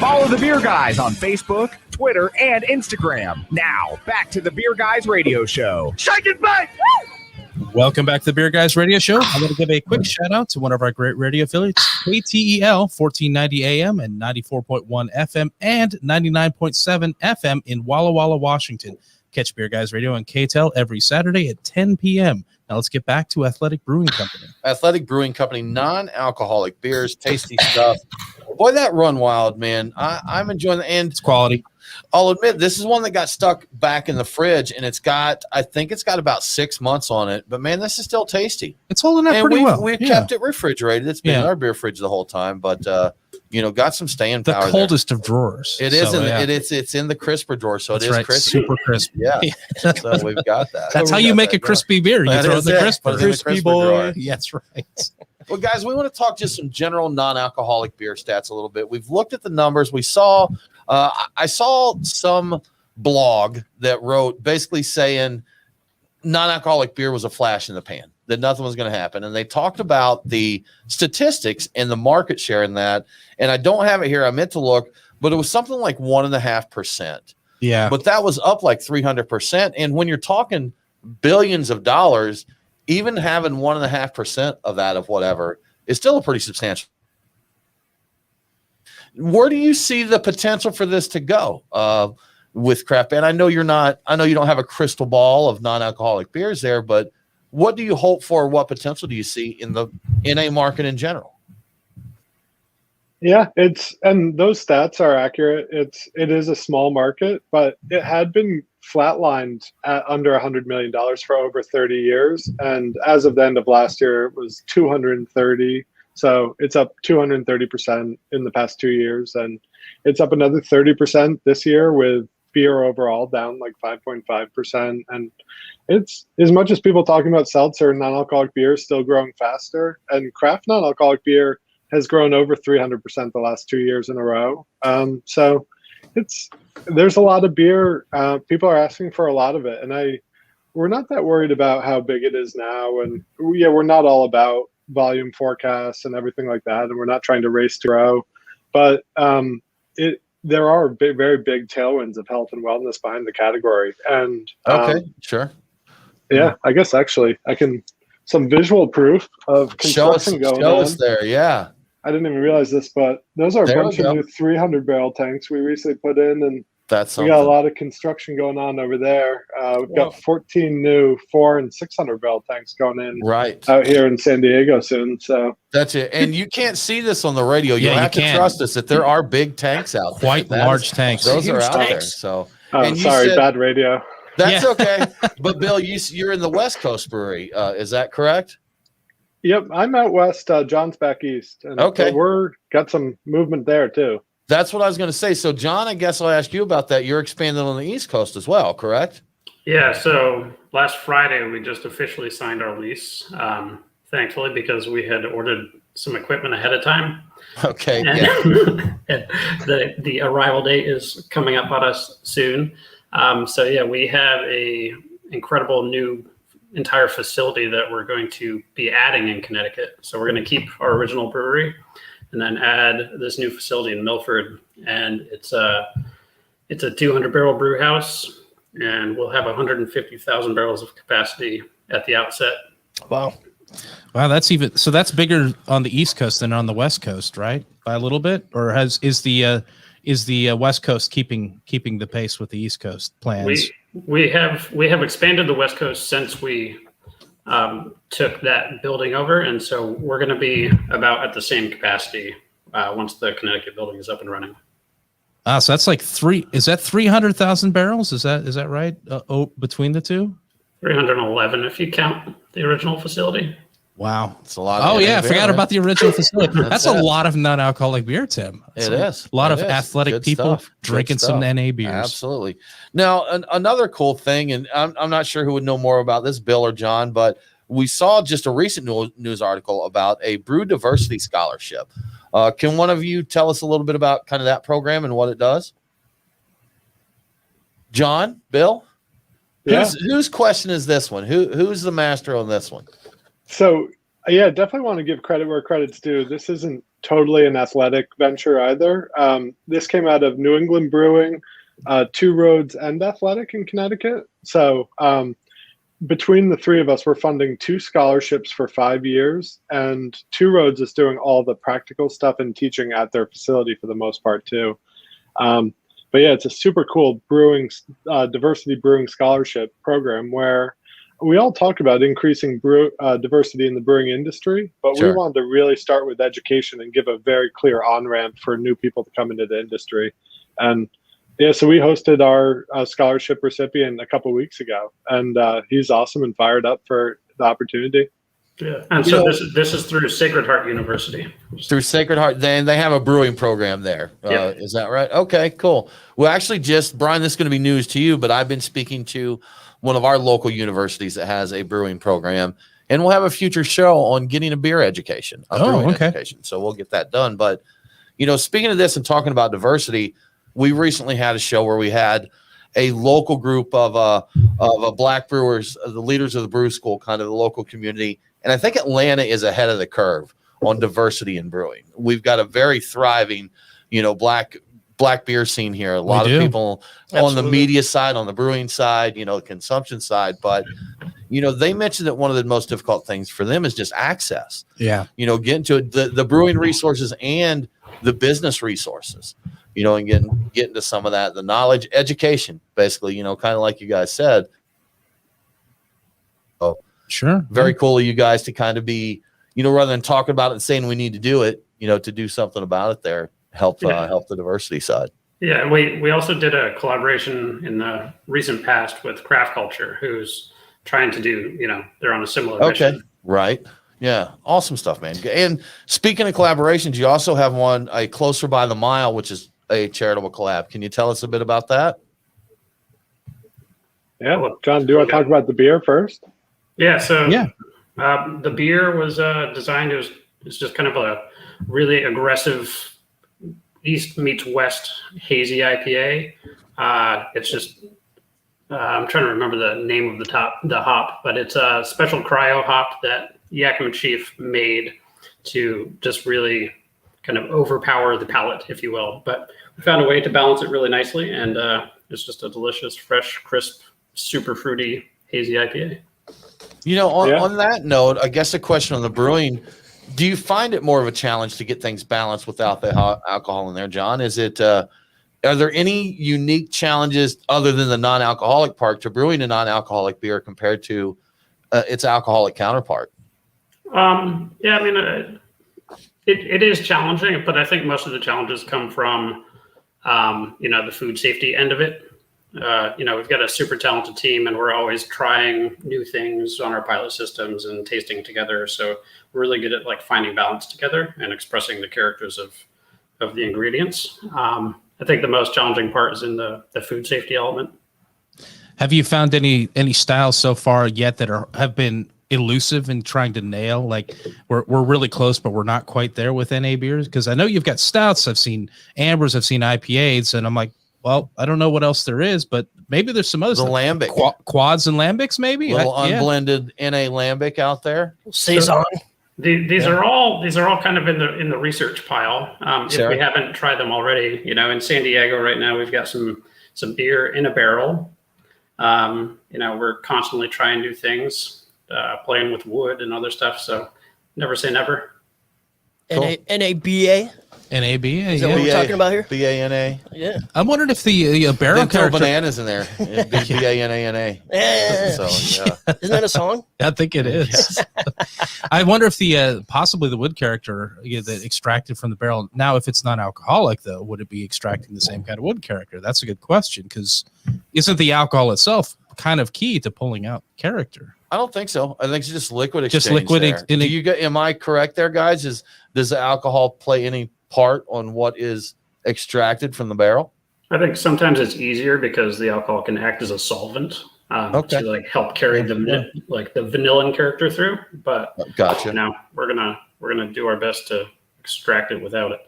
Follow the Beer Guys on Facebook, Twitter, and Instagram. Now, back to the Beer Guys Radio Show. Shake it back! Welcome back to the Beer Guys Radio Show. I want to give a quick shout out to one of our great radio affiliates, KTEL 1490 AM and 94.1 FM and 99.7 FM in Walla Walla, Washington. Catch Beer Guys Radio on KTEL every Saturday at 10 p.m. Now let's get back to Athletic Brewing Company. Athletic Brewing Company, non-alcoholic beers, tasty stuff. Boy, that run wild, man. I'm enjoying the end. It's quality. I'll admit, this is one that got stuck back in the fridge, and I think it's got about 6 months on it. But, man, this is still tasty. It's holding up pretty well. We've kept it refrigerated. It's been in our beer fridge the whole time, but, got some staying power. The coldest of drawers. It is. It's in the crisper drawer, so That's it is right. crispy. Super crispy. Yeah. So we've got that. That's how you make a crispy beer. You throw in the crisper. Crispy boy. Yeah, that's right. Well, guys, we want to talk just some general non-alcoholic beer stats a little bit. We've looked at the numbers. We saw I saw some blog that wrote basically saying non-alcoholic beer was a flash in the pan, that nothing was going to happen. And they talked about the statistics and the market share in that. And I don't have it here. I meant to look, but it was something like 1.5%. Yeah. But that was up like 300%. And when you're talking billions of dollars, even having 1.5% of that of whatever is still a pretty substantial. Where do you see the potential for this to go with craft beer? And I know you don't have a crystal ball of non-alcoholic beers there, but what do you hope for? What potential do you see in the NA market in general? Yeah, and those stats are accurate. It is a small market, but it had been flatlined at under $100 million for over 30 years. And as of the end of last year, it was 230. So it's up 230% in the past 2 years. And it's up another 30% this year, with beer overall down like 5.5%. And it's, as much as people talking about seltzer and non-alcoholic beer, still growing faster. And craft non-alcoholic beer has grown over 300% the last 2 years in a row. So there's a lot of beer. People are asking for a lot of it. And we're not that worried about how big it is now. And we're not all about volume forecasts and everything like that. And we're not trying to race to grow, but there are very big tailwinds of health and wellness behind the category. And sure. Yeah, I guess actually some visual proof of construction going on. Show us there. Yeah. I didn't even realize this, but those are a bunch of new 300 barrel tanks we recently put in, and we got a lot of construction going on over there. We've got 14 new 400 and 600 barrel tanks going in out here in San Diego soon. So that's it. And you can't see this on the radio. You have to trust us that there are big tanks out there. Quite large tanks. Those are out there. So, sorry, bad radio. That's okay. But Bill, you're in the West Coast brewery. Is that correct? Yep, I'm out west. John's back east. And so we're got some movement there too. That's what I was going to say. So, John, I guess I'll ask you about that. You're expanding on the East Coast as well, correct? Yeah. So last Friday, we just officially signed our lease, thankfully, because we had ordered some equipment ahead of time. Okay. And, and the arrival date is coming up on us soon. We have a incredible new entire facility that we're going to be adding in Connecticut. So we're going to keep our original brewery and then add this new facility in Milford. And it's a 200 barrel brew house, and we'll have 150,000 barrels of capacity at the outset. Wow. That's bigger on the East Coast than on the West Coast, right? By a little bit, or is the West Coast keeping the pace with the East Coast plans? We have expanded the West Coast since we took that building over, and so we're going to be about at the same capacity once the Connecticut building is up and running. So that's like is that 300,000 barrels? Is that right? Between the two? 311 if you count the original facility. Wow. It's a lot. Oh yeah, I forgot about the original facility. That's a lot of non-alcoholic beer, Tim. It is. A lot of athletic people drinking some NA beers. Absolutely. Now, another cool thing, and I'm not sure who would know more about this, Bill or John, but we saw just a recent news article about a brew diversity scholarship. Can one of you tell us a little bit about kind of that program and what it does? John, Bill? Yeah. Whose question is this one? Who's the master on this one? So, yeah, definitely want to give credit where credit's due. This isn't totally an athletic venture either. This came out of New England Brewing, Two Roads, and Athletic in Connecticut. So between the three of us, we're funding 2 scholarships for 5 years, and Two Roads is doing all the practical stuff and teaching at their facility for the most part too. But yeah, it's a super cool diversity brewing scholarship program where we all talk about increasing diversity in the brewing industry, but we wanted to really start with education and give a very clear on-ramp for new people to come into the industry. And yeah, so we hosted our scholarship recipient a couple of weeks ago, and he's awesome and fired up for the opportunity. Yeah, and so this is through Sacred Heart University. Through Sacred Heart, they have a brewing program there. Is that right? Okay, cool. Well, actually, Brian, this is going to be news to you, but I've been speaking to one of our local universities that has a brewing program, and we'll have a future show on getting a beer education, education. So we'll get that done. But, speaking of this and talking about diversity, we recently had a show where we had a local group of black brewers, the leaders of the brew school, kind of the local community. And I think Atlanta is ahead of the curve on diversity in brewing. We've got a very thriving, black beer scene here. A lot of people on the media side, on the brewing side, consumption side. But, they mentioned that one of the most difficult things for them is just access. Yeah. Getting to the brewing resources and the business resources, and getting to some of that, the knowledge, education, basically, kind of like you guys said. Oh, sure. Very cool of you guys to kind of be, rather than talking about it and saying we need to do it, to do something about it there. Help the diversity side. Yeah, we also did a collaboration in the recent past with Craft Culture, who's trying to do, they're on a similar mission. Right. Yeah, awesome stuff, man. And speaking of collaborations, you also have a Closer by the Mile, which is a charitable collab. Can you tell us a bit about that? Yeah, John, do you want to talk about the beer first? Yeah, so the beer was designed, it's just kind of a really aggressive East meets West hazy IPA. It's just I'm trying to remember the name of the hop, but it's a special cryo hop that Yakima Chief made to just really kind of overpower the palate, if you will. But we found a way to balance it really nicely, and it's just a delicious, fresh, crisp, super fruity hazy IPA. On that note, I guess a question on the brewing. Do you find it more of a challenge to get things balanced without the alcohol in there, John? Is it? Are there any unique challenges other than the non-alcoholic part to brewing a non-alcoholic beer compared to its alcoholic counterpart? Yeah, I mean, it is challenging, but I think most of the challenges come from, the food safety end of it. We've got a super talented team, and we're always trying new things on our pilot systems and tasting together. So we're really good at finding balance together and expressing the characters of the ingredients. I think the most challenging part is in the food safety element. Have you found any styles so far yet that have been elusive in trying to nail? We're really close, but we're not quite there with NA beers, because I know you've got stouts. I've seen ambers, I've seen IPAs, and I'm like, well, I don't know what else there is, but maybe there's some other stuff. Lambic. Quads and lambics, maybe. Little unblended NA lambic out there. Saison. These are all kind of in the research pile. If we haven't tried them already, in San Diego right now, we've got some beer in a barrel. We're constantly trying new things, playing with wood and other stuff. So never say never. NABA. NAB. Is that what we're talking about here? BANA. Yeah. I'm wondering if the barrel Then throw character. bananas in there. It'd be BANANA. Yeah. So yeah. Isn't that a song? I think it is. I wonder if the possibly the wood character that extracted from the barrel. Now, if it's non-alcoholic, though, would it be extracting the same kind of wood character? That's a good question, because isn't the alcohol itself kind of key to pulling out character? I don't think so. I think it's just liquid exchange. Just liquid. Do am I correct there, guys? Does the alcohol play any part on what is extracted from the barrel? I think sometimes it's easier because the alcohol can act as a solvent to like help carry the vanillin character through. But gotcha. We're gonna do our best to extract it without it.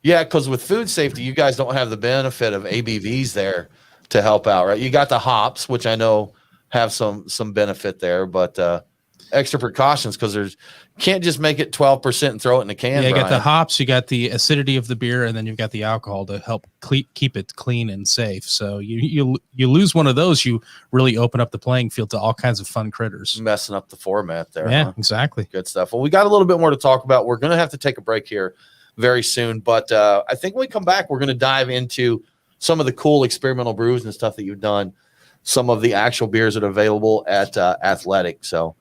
Yeah, because with food safety, you guys don't have the benefit of ABVs there to help out, right? You got the hops, which I know have some benefit there, but extra precautions, because there's can't just make it 12% and throw it in a can. Yeah, you Brian. got the hops, you got the acidity of the beer, and then you've got the alcohol to help keep it clean and safe. So you lose one of those, you really open up the playing field to all kinds of fun critters. Messing up the format there. Yeah, huh? exactly. Good stuff. Well, we got a little bit more to talk about. We're going to have to take a break here very soon, but I think when we come back, we're going to dive into some of the cool experimental brews and stuff that you've done, some of the actual beers that are available at Athletic. So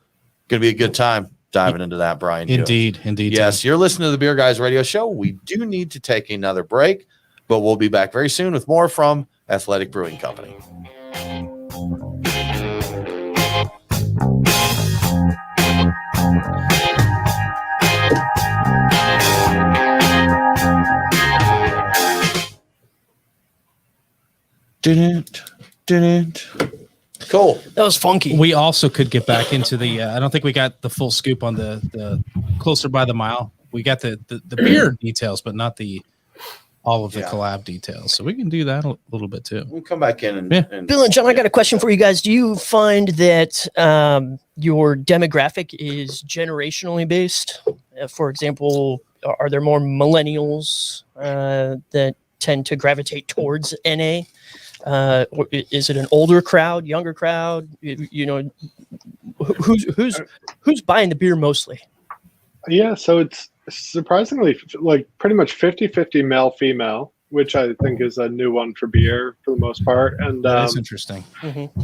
going to be a good time diving into that, Brian. Indeed. Yes, you're listening to the Beer Guys Radio Show. We do need to take another break, but we'll be back very soon with more from Athletic Brewing Company. Cool. That was funky. We also could get back into the I don't think we got the full scoop on the Closer by the Mile. We got the beer details, but not all of the collab details. So we can do that a little bit too. We'll come back in and Bill and John, I got a question for you guys. Do you find that your demographic is generationally based? For example, are there more millennials that tend to gravitate towards NA? Or is it an older crowd, younger crowd? You know, who's buying the beer mostly? Yeah, so it's surprisingly like pretty much 50-50 male female, which I think is a new one for beer for the most part. And that's interesting.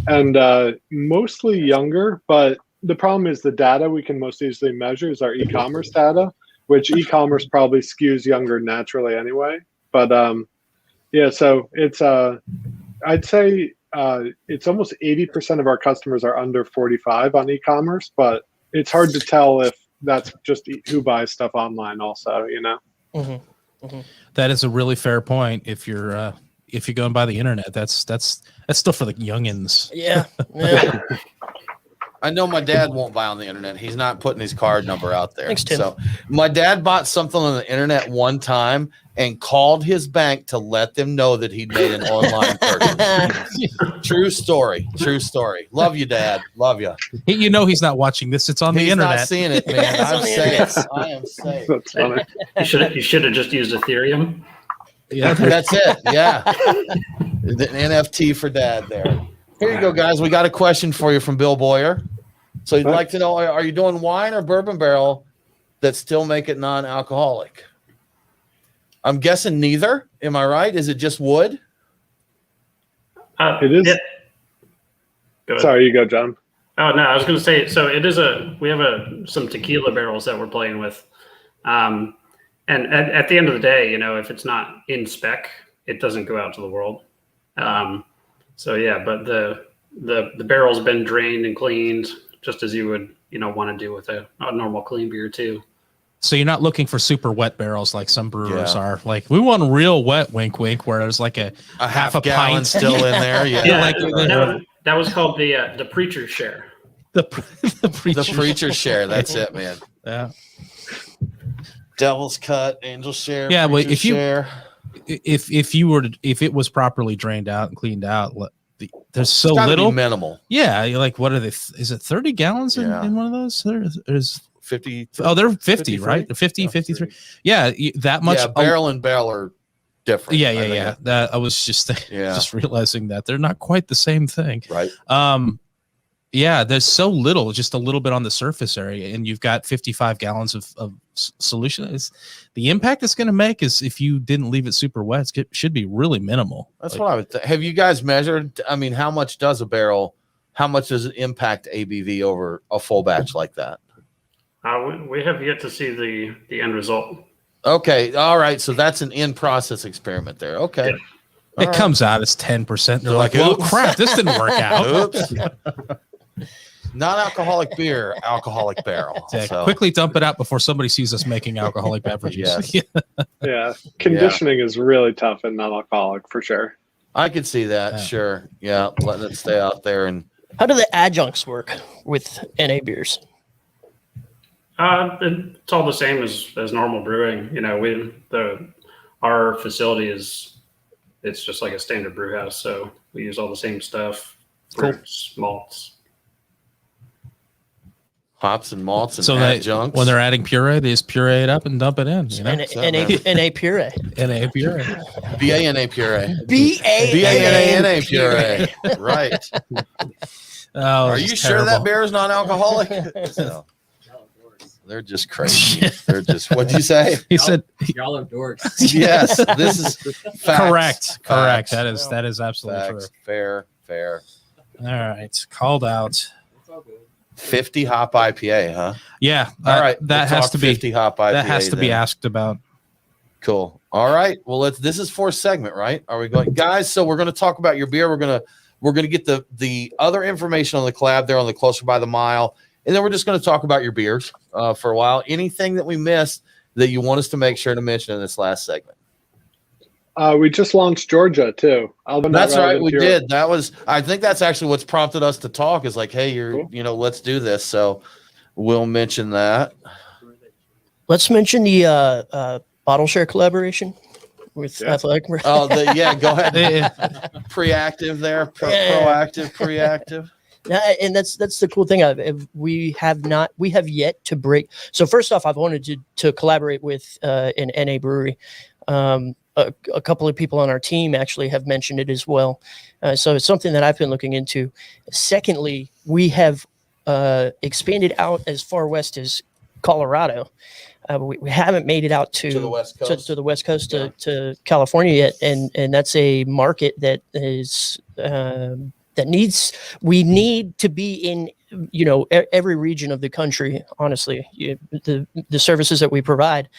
And mostly younger, but the problem is the data we can most easily measure is our e-commerce data, which e-commerce probably skews younger naturally anyway. But yeah, so it's I'd say it's almost 80% of our customers are under 45 on e-commerce, but it's hard to tell if that's just who buys stuff online also, you know? That is a really fair point. If you're going by the internet, that's still for the youngins. Yeah. I know my dad won't buy on the internet. He's not putting his card number out there. Thanks, Tim. So my dad bought something on the internet one time and called his bank to let them know that he'd made an online purchase. True story. Love you, Dad. Love you. You know he's not watching this. It's on the internet. He's not seeing it, man. I'm safe. I am safe. That's funny. You should have just used Ethereum. Yeah, that's it. Yeah. The NFT for Dad there. Here you go, guys. We got a question for you from Bill Boyer. So he'd like to know, are you doing wine or bourbon barrel that still make it non-alcoholic? I'm guessing neither. Am I right? Is it just wood? It is. Yeah. Sorry, you go, John. Oh, no, I was going to say, so it is we have some tequila barrels that we're playing with. And at the end of the day, you know, if it's not in spec, it doesn't go out to the world. So yeah, but the barrel's been drained and cleaned just as you would, you know, want to do with a normal clean beer too. So you're not looking for super wet barrels like some brewers are. Like we want real wet, wink, wink, where there's like a half a gallon pint still in there. Yeah, that was called the preacher's share. The preacher's share. That's it, man. Yeah. Devil's cut, angel share. Yeah, well, if it was properly drained out and cleaned out, there's so little minimal. Yeah, you're like, what are they? Is it 30 gallons in one of those? There's 50. Oh, they're 50, right? 50, 53. Yeah, that much. Yeah, barrel and barrel are different. Yeah. That I was just realizing that they're not quite the same thing. Right. Yeah, there's so little, just a little bit on the surface area, and you've got 55 gallons of solution. The impact it's going to make is if you didn't leave it super wet, it should be really minimal. That's what I would think. Have you guys measured? I mean, how much does it impact ABV over a full batch like that? We have yet to see the end result. Okay. All right. So that's an in-process experiment there. Okay. Yeah. It comes out as 10%. They're like, oh, crap, this didn't work out. Oops. Non-alcoholic beer, alcoholic barrel. Yeah, So, quickly dump it out before somebody sees us making alcoholic beverages. Yes. Yeah, conditioning is really tough in non-alcoholic for sure. I could see that. Yeah. Sure. Yeah. Letting it stay out there. And How do the adjuncts work with NA beers? It's all the same as normal brewing. You know, our facility it's just like a standard brew house, so we use all the same stuff, fruits, malts. hops and malts and So adjuncts. when they're adding puree, they just puree it up and dump it in. You know? NA puree. NA puree. BANA puree. BANA puree. Right. Oh, Are you sure that beer is non-alcoholic? So, they're just crazy. They're just, what'd you say? He said, y'all are dorks. Yes, this is facts. Correct. Facts. That is absolutely Facts. Fair. true. All right. Called out. It's all good. 50 hop IPA, huh? Yeah. All right. That we'll has talk to be 50 hop IPA. that has to be then. asked about. Cool. All right. Well, this is fourth segment, right? Are we going, guys? So we're going to talk about your beer. We're going to get the other information on the collab there on the Closer by the Mile, and then we're just going to talk about your beers for a while. Anything that we missed that you want us to make sure to mention in this last segment? We just launched Georgia too. That's right. We did. I think that's actually what's prompted us to talk is like, hey, Cool. Let's do this. So we'll mention that. Let's mention the Bottleshare collaboration with Athletic. Oh, go ahead. Preactive there. Proactive, preactive. And that's the cool thing. We have yet to break. So first off, I've wanted to collaborate with an NA brewery. A couple of people on our team actually have mentioned it as well. So it's something that I've been looking into. Secondly, we have expanded out as far west as Colorado. We haven't made it out to the West Coast, to the West Coast to California yet, and that's a market that is we need to be in every region of the country. Honestly, the services that we provide,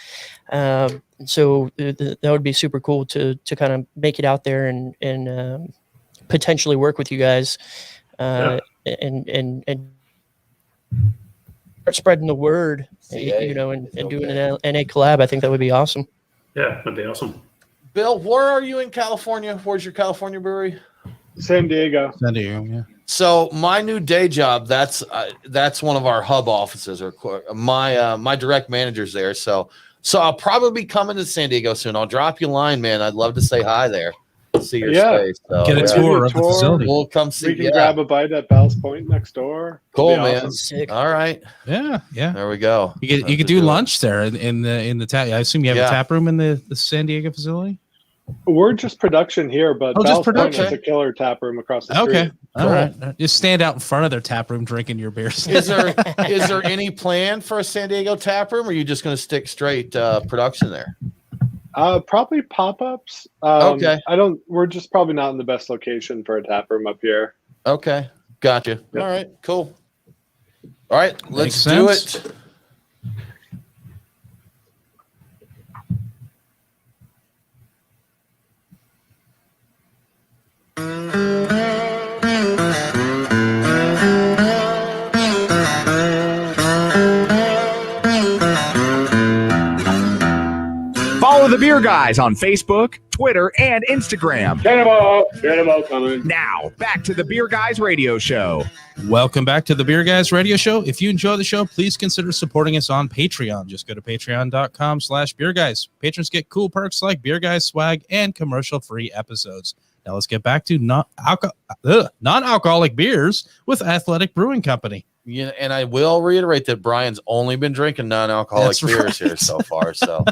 so that would be super cool to kind of make it out there and potentially work with you guys, and start spreading the word, and doing an NA collab. I think that would be awesome. Yeah, that'd be awesome. Bill, where are you in California? Where's your California brewery? San Diego. Yeah. So my new day job, that's one of our hub offices, or my direct manager's there. So I'll probably be coming to San Diego soon. I'll drop you a line, man. I'd love to say hi there. See your space. So, Get a tour of the facility. We'll come see. We can grab a bite at Bell's Point next door. Cool, It'd be man. awesome. All right. Yeah. There we go. You could do lunch there in the tap. I assume you have a tap room in the San Diego facility. We're just production here, but just Bell's Point production. is a killer tap room across the street. Okay. Cool. All right. Just stand out in front of their tap room drinking your beers. Is there any plan for a San Diego tap room, or are you just going to stick straight production there? Probably pop-ups. Okay. We're just probably not in the best location for a tap room up here. Okay. Gotcha. Yep. All right. Cool. All right. Let's Makes do sense. it. Follow the Beer Guys on Facebook, Twitter, and Instagram. Cannonball coming. Now, back to the Beer Guys radio show. Welcome back to the Beer Guys Radio Show. If you enjoy the show, please consider supporting us on Patreon. Just go to patreon.com/Beer Guys. Patrons get cool perks like Beer Guys swag and commercial-free episodes. Now let's get back to non-alcoholic beers with Athletic Brewing Company. Yeah, and I will reiterate that Brian's only been drinking non-alcoholic That's beers right. here so far. So,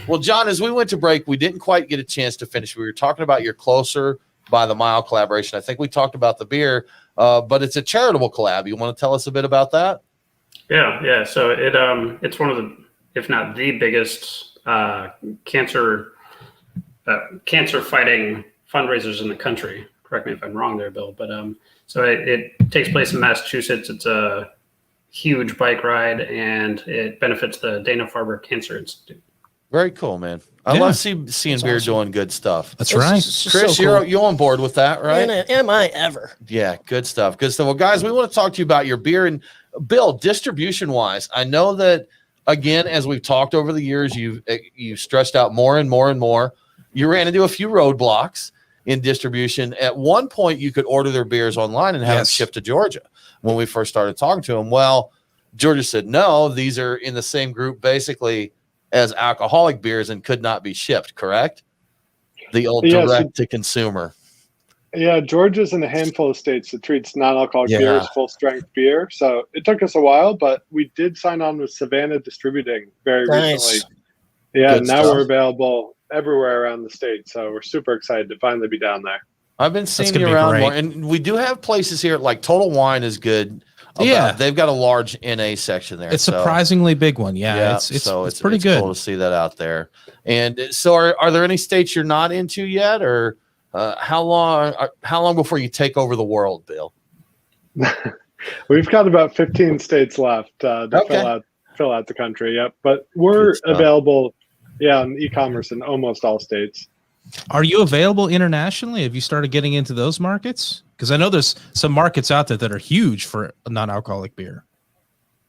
well, John, as we went to break, we didn't quite get a chance to finish. We were talking about your Closer by the Mile collaboration. I think we talked about the beer, but it's a charitable collab. You want to tell us a bit about that? Yeah. So it's one of the, if not the biggest cancer fighting fundraisers in the country. Correct me if I'm wrong there, Bill. But so it takes place in Massachusetts. It's a huge bike ride, and it benefits the Dana-Farber Cancer Institute. Very cool, man. I love seeing beer doing good stuff. That's right. Chris, so cool. you're on board with that, right? Am I ever? Yeah, good stuff. Good stuff. Well, guys, we want to talk to you about your beer. And Bill, distribution-wise, I know that, again, as we've talked over the years, you've stretched out more and more and more. You ran into a few roadblocks in distribution. At one point, you could order their beers online and have them shipped to Georgia when we first started talking to them. Well, Georgia said, no, these are in the same group, basically, as alcoholic beers and could not be shipped, correct? The old direct to consumer. Yeah, Georgia's in a handful of states that treats non-alcoholic beer as full-strength beer. So it took us a while, but we did sign on with Savannah Distributing very recently. Yeah, Good now stuff. we're available everywhere around the state. So we're super excited to finally be down there. I've been seeing you around more. And we do have places here, like Total Wine is good. They've got a large NA section there. It's surprisingly big one. It's pretty good. Cool to see that out there. And so are there any states you're not into yet, or how long before you take over the world, Bill? We've got about 15 states left to fill out the country. Yep. But we're available on e-commerce in almost all states. Are you available internationally? Have you started getting into those markets? Because I know there's some markets out there that are huge for non-alcoholic beer.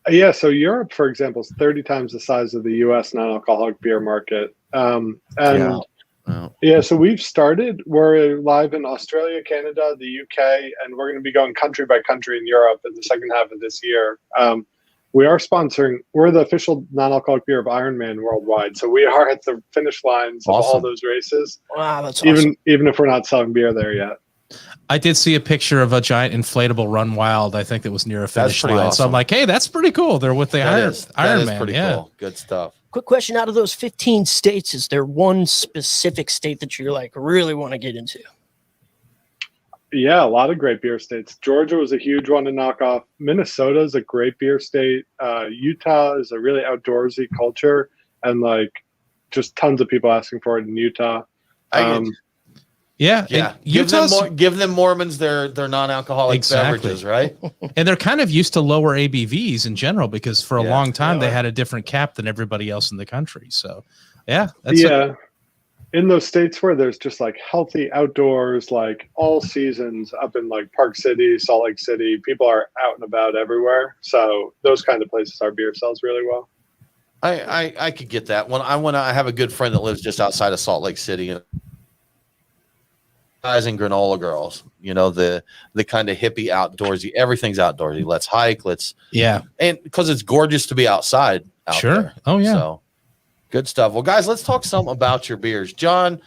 Yeah, so Europe, for example, is 30 times the size of the U.S. non-alcoholic beer market. So we've started. We're live in Australia, Canada, the UK, and we're going to be going country by country in Europe in the second half of this year. We are sponsoring. We're the official non-alcoholic beer of Ironman worldwide, so we are at the finish lines of all those races. Wow, that's awesome. Even if we're not selling beer there yet. I did see a picture of a giant inflatable Run Wild. I think that was near a finish line. Awesome. So I'm like, hey, that's pretty cool. They're with the Ironman. That is pretty cool. Good stuff. Quick question: out of those 15 states, is there one specific state that you like really want to get into? Yeah, a lot of great beer states. Georgia was a huge one to knock off. Minnesota is a great beer state. Utah is a really outdoorsy culture, and like just tons of people asking for it in Utah. Give them Mormons their non-alcoholic beverages, right? And they're kind of used to lower ABVs in general because for a long time they had a different cap than everybody else in the country. So, in those states where there's just like healthy outdoors, like all seasons up in like Park City, Salt Lake City, people are out and about everywhere. So those kind of places, our beer sells really well. I could get that. I have a good friend that lives just outside of Salt Lake City, and guys and granola girls, the kind of hippie outdoorsy, everything's outdoorsy. Let's hike. And because it's gorgeous to be outside. There. Oh yeah. So good stuff. Well, guys, let's talk some about your beers. John,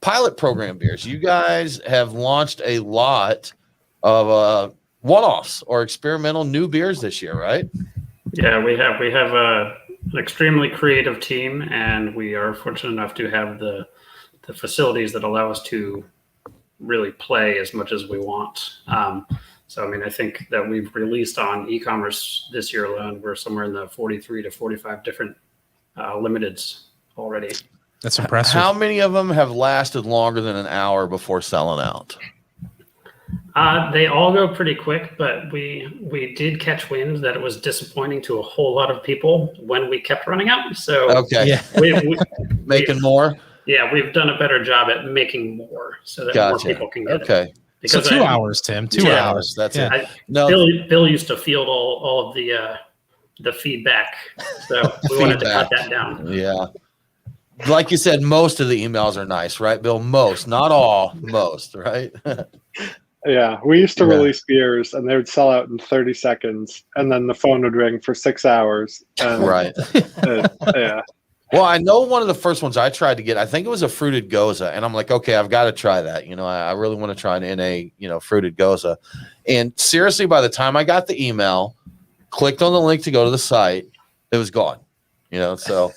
pilot program beers. You guys have launched a lot of one-offs or experimental new beers this year, right? Yeah, we have an extremely creative team, and we are fortunate enough to have the facilities that allow us to really play as much as we want. So, I think that we've released on e-commerce this year alone, we're somewhere in the 43 to 45 different limiteds already. That's impressive. How many of them have lasted longer than an hour before selling out? They all go pretty quick, but we did catch wind that it was disappointing to a whole lot of people when we kept running out. So we making more. Yeah, we've done a better job at making more so that more people can get it. Because 2 hours, Tim. 2 hours. That's it. Bill used to field all of the feedback, so we wanted to cut that down. Yeah, like you said, most of the emails are nice, right, Bill? Most, not all, most, right? Yeah, we used to release beers, and they would sell out in 30 seconds, and then the phone would ring for 6 hours. And, yeah. Well, I know one of the first ones I tried to get, I think it was a fruited goza, and I'm like, okay, I've got to try that. I really want to try an NA, fruited goza. And seriously, by the time I got the email, clicked on the link to go to the site, it was gone. So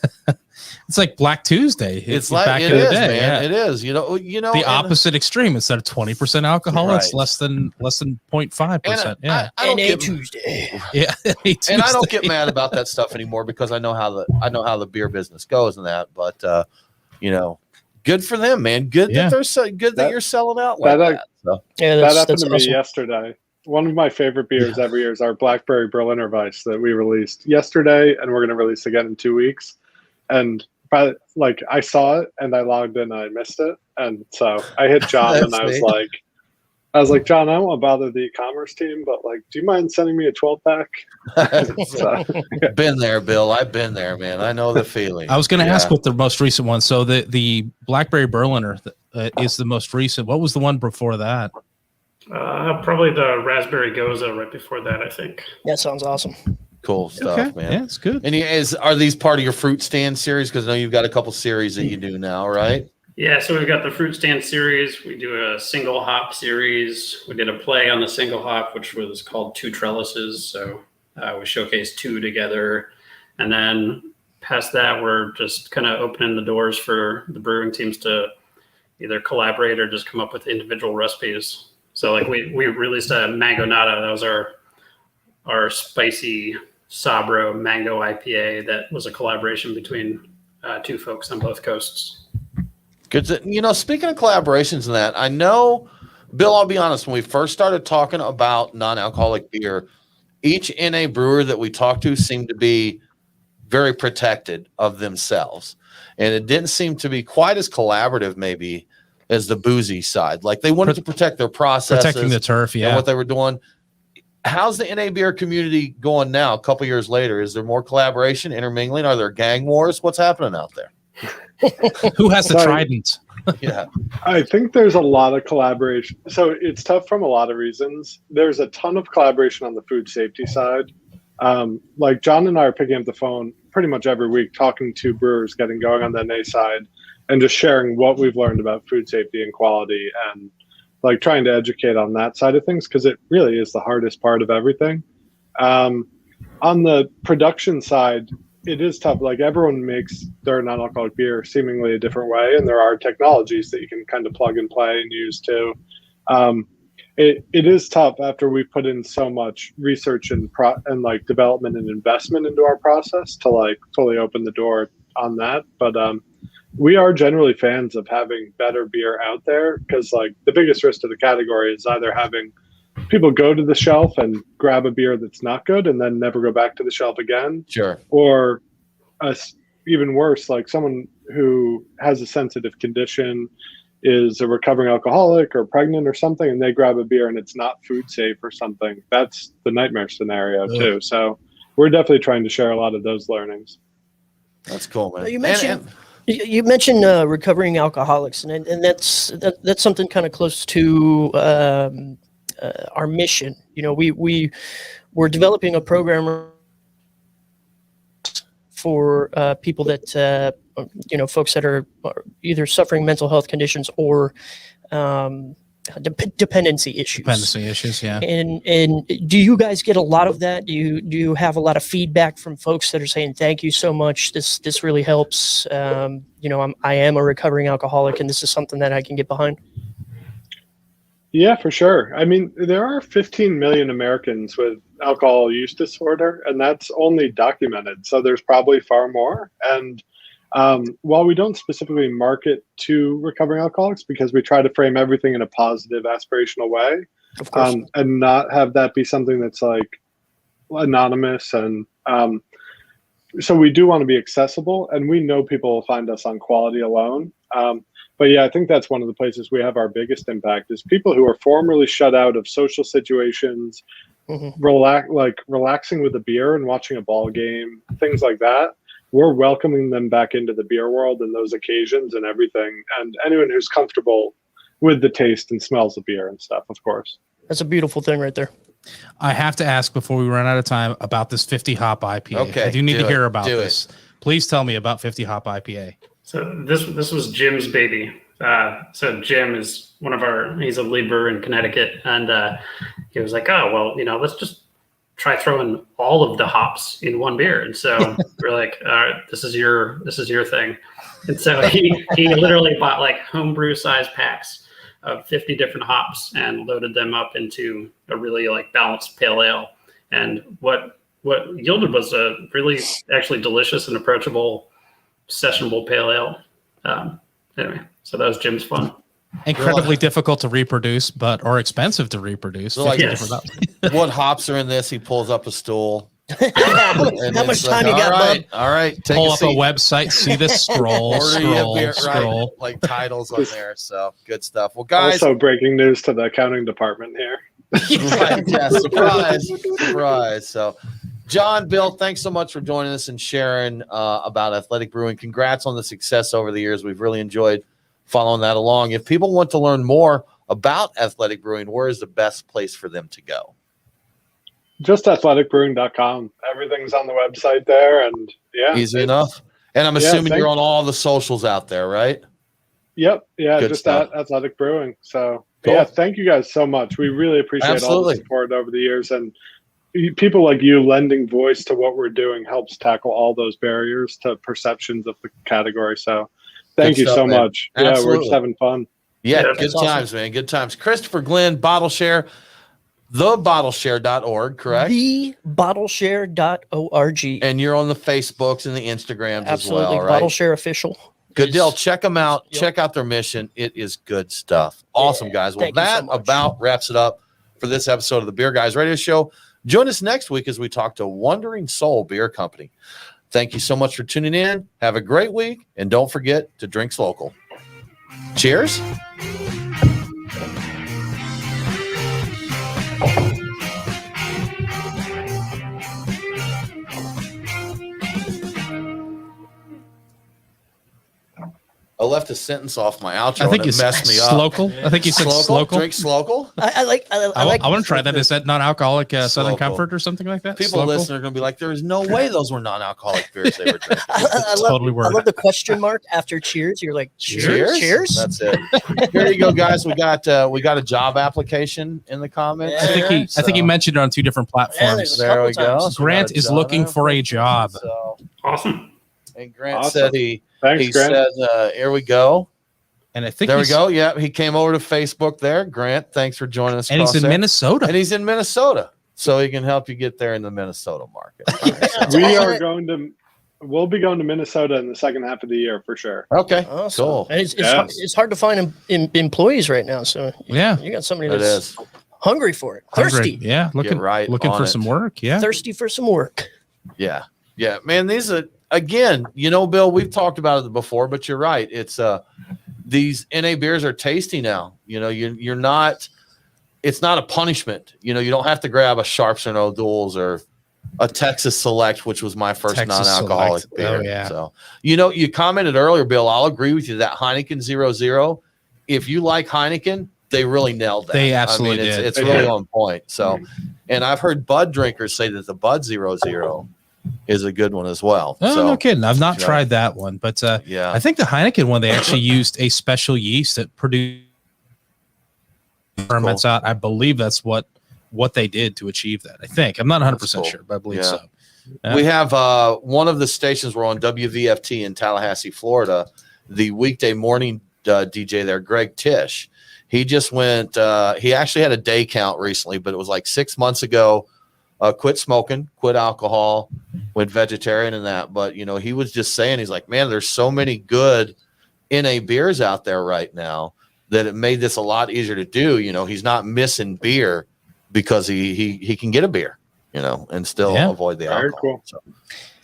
it's like Black Tuesday. It's like back it in the is, day. man. Yeah. It is. The opposite extreme. Instead of 20% alcohol, Right. it's less than 0.5%. Yeah. I don't get Tuesday. Yeah. And I don't get mad about that stuff anymore because I know how the beer business goes and that. But good for them, man. Good that they're so good that you're selling out like that. So. Yeah, that happened that's to me awesome. yesterday. One of my favorite beers every year is our Blackberry Berliner Weiss that we released yesterday, and we're going to release again in 2 weeks. And I saw it and I logged in and I missed it, and so I hit John and I was like, John, I don't want to bother the e-commerce team, but do you mind sending me a 12-pack? Been there, Bill. I've been there, man. I know the feeling. I was going to ask what the most recent one. So the Blackberry Berliner is the most recent. What was the one before that? Probably the Raspberry Goza right before that, I think. That sounds awesome. Cool stuff, man. Yeah, it's good. And are these part of your fruit stand series? Because I know you've got a couple series that you do now, right? Yeah, so we've got the fruit stand series. We do a single hop series. We did a play on the single hop, which was called Two Trellises. So we showcased two together. And then past that, we're just kind of opening the doors for the brewing teams to either collaborate or just come up with individual recipes. So we released a Mango Nata. That was our spicy Sabro mango IPA. That was a collaboration between two folks on both coasts. Good. Speaking of collaborations and that, I know, Bill, I'll be honest, when we first started talking about non-alcoholic beer, each NA brewer that we talked to seemed to be very protected of themselves. And it didn't seem to be quite as collaborative maybe as the boozy side. They wanted to protect their processes. Protecting the turf, and what they were doing. How's the NA beer community going now a couple years later? Is there more collaboration, intermingling? Are there gang wars? What's happening out there? Who has the trident? Yeah, I think there's a lot of collaboration. So it's tough from a lot of reasons. There's a ton of collaboration on the food safety side. John and I are picking up the phone pretty much every week, talking to brewers getting going on the NA side and just sharing what we've learned about food safety and quality and trying to educate on that side of things, because it really is the hardest part of everything. On the production side, it is tough. Everyone makes their non-alcoholic beer seemingly a different way, and there are technologies that you can kind of plug and play and use too. It is tough after we've put in so much research and development and investment into our process to fully open the door on that. But we are generally fans of having better beer out there, because the biggest risk to the category is either having people go to the shelf and grab a beer that's not good and then never go back to the shelf again. Sure. Or even worse, someone who has a sensitive condition, is a recovering alcoholic or pregnant or something, and they grab a beer and it's not food safe or something. That's the nightmare scenario too. So we're definitely trying to share a lot of those learnings. That's cool, man. You mentioned recovering alcoholics, and that's something kind of close to our mission. We're developing a program for people that folks that are either suffering mental health conditions or dependency issues. Yeah. And do you guys get a lot of that? Do you have a lot of feedback from folks that are saying, thank you so much, this really helps? I am a recovering alcoholic and this is something that I can get behind. Yeah, for sure. I mean, there are 15 million Americans with alcohol use disorder, and that's only documented. So there's probably far more. And while we don't specifically market to recovering alcoholics, because we try to frame everything in a positive, aspirational way, of course, and not have that be something that's anonymous. And so we do want to be accessible, and we know people will find us on quality alone. But yeah, I think that's one of the places we have our biggest impact is people who are formerly shut out of social situations, relaxing with a beer and watching a ball game, things like that. We're welcoming them back into the beer world and those occasions and everything. And anyone who's comfortable with the taste and smells of beer and stuff, of course. That's a beautiful thing right there. I have to ask before we run out of time about this 50 hop IPA. Okay, I do need to hear about this. Please tell me about 50 hop IPA. So this was Jim's baby. So Jim is he's a lead brewer in Connecticut, and he was like, oh, well, let's just try throwing all of the hops in one beer. And so we're like, all right, this is your thing. And so he literally bought like homebrew size packs of 50 different hops and loaded them up into a really like balanced pale ale. And what yielded was a really actually delicious and approachable sessionable pale ale. Anyway, so that was Jim's fun. Incredibly difficult to reproduce, or expensive to reproduce. So like, Yes. what hops are in this? He pulls up a stool. How much time you got, bub? All right. Take Pull a up seat. a website, see this scroll, Order you a beer, scroll. right, like titles on there. So good stuff. Well, guys. Also, breaking news to the accounting department here. Right, yeah, surprise. So, John, Bill, thanks so much for joining us and sharing about Athletic Brewing. Congrats on the success over the years. We've really enjoyed following that along. If people want to learn more about Athletic Brewing, where is the best place for them to go? Just athleticbrewing.com. Everything's on the website there, and Easy enough. And I'm assuming you're on all the socials out there, right? Yep. Yeah, Good just stuff. at Athletic Brewing. So Cool. yeah, thank you guys so much. We really appreciate all Absolutely. the support over the years, and people like you lending voice to what we're doing helps tackle all those barriers to perceptions of the category. So thank Good you stuff, so man. much. Yeah, we're Absolutely. just having fun. Yeah, Yeah, good that's awesome. times, man. Good times. Christopher Glenn, Bottleshare, thebottleshare.org, correct? Thebottleshare.org. And you're on the Facebooks and the Instagrams Absolutely. as well, right? Bottleshare official. Good deal. Check them out. Yep. Check out their mission. It is good stuff. Awesome, guys. Well, Thank you so that much. about wraps it up for this episode of the Beer Guys Radio Show. Join us next week as we talk to Wandering Soul Beer Company. Thank you so much for tuning in. Have a great week, and don't forget to drink local. Cheers. I left a sentence off my outro. I think and you it messed me up. Slocal. I think you said slocal. Drink Slocal. I like. I want to try that. Is that non-alcoholic Southern Slocal. Comfort or something like that? People Slocal? listening are going to be like, there is no way those were non-alcoholic beers they were drinking. I Totally love, word. I love the question mark after cheers. You're like, cheers. That's it. Here you go, guys. We got a job application in the comments. Yeah. I think he mentioned it on 2 different platforms. there's a There we couple go. times. So we got Grant a is job looking for a job. So, Awesome. and Grant Awesome. said he Thanks, Grant. said, here we go. And I think There we go. Yeah, he came over to Facebook there. Grant, thanks for joining us. And he's across in there. Minnesota. And he's in Minnesota. So he can help you get there in the Minnesota market. We'll be going to Minnesota in the second half of the year for sure. Okay. Awesome. Cool. And Yes. it's hard to find employees right now. So Yeah. you got somebody It that's is. hungry for it, Hungry. thirsty, Yeah. Looking on for it. some work. Yeah. thirsty for some work. Yeah. Yeah. Man, these are, again, Bill, we've talked about it before, but you're right. It's these NA beers are tasty now. You're not, it's not a punishment. You don't have to grab a Sharps and O'Doul's or a Texas Select, which was my first Texas non-alcoholic Select. beer. Oh, yeah. So, you commented earlier, Bill, I'll agree with you that Heineken 0.0, if you like Heineken, they really nailed that. They absolutely it's, did. It's They really did. on point. So, and I've heard Bud drinkers say that the Bud 0.0 is a good one as well. Oh, So, no kidding. I've not Yeah. tried that one, but yeah. I think the Heineken one, they actually used a special yeast that produced ferments out. I believe that's what they did to achieve that. I think. I'm not 100% cool. sure, but I believe Yeah. so. We have one of the stations we're on, WVFT in Tallahassee, Florida. The weekday morning DJ there, Greg Tish. He just went. He actually had a day count recently, but it was like 6 months ago. Quit smoking, quit alcohol, went vegetarian and that. But he was just saying, he's like, man, there's so many good NA beers out there right now that it made this a lot easier to do. He's not missing beer because he can get a beer, and still Yeah. avoid the Very alcohol. cool. So,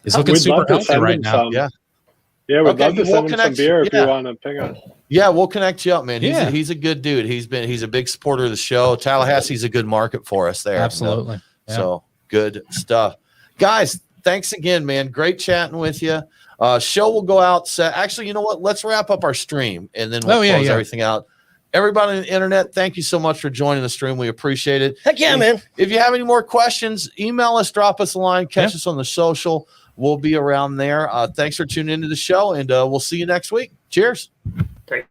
It's looking We'd super love to healthy send right him now. some. Yeah. Yeah, we'd Okay, love to we'll send him some connect you. beer if Yeah. you want to ping us. yeah, we'll connect you up, man. Yeah. He's a good dude. He's a big supporter of the show. Tallahassee's a good market for us there. Absolutely. Yeah. So good stuff. Guys, thanks again, man. Great chatting with you. Show will go out. Actually, you know what? Let's wrap up our stream and then we'll close everything out. Everybody on the internet, thank you so much for joining the stream. We appreciate it. Heck yeah, man. If you have any more questions, email us, drop us a line, catch us on the social. We'll be around there. Thanks for tuning into the show, and we'll see you next week. Cheers. Take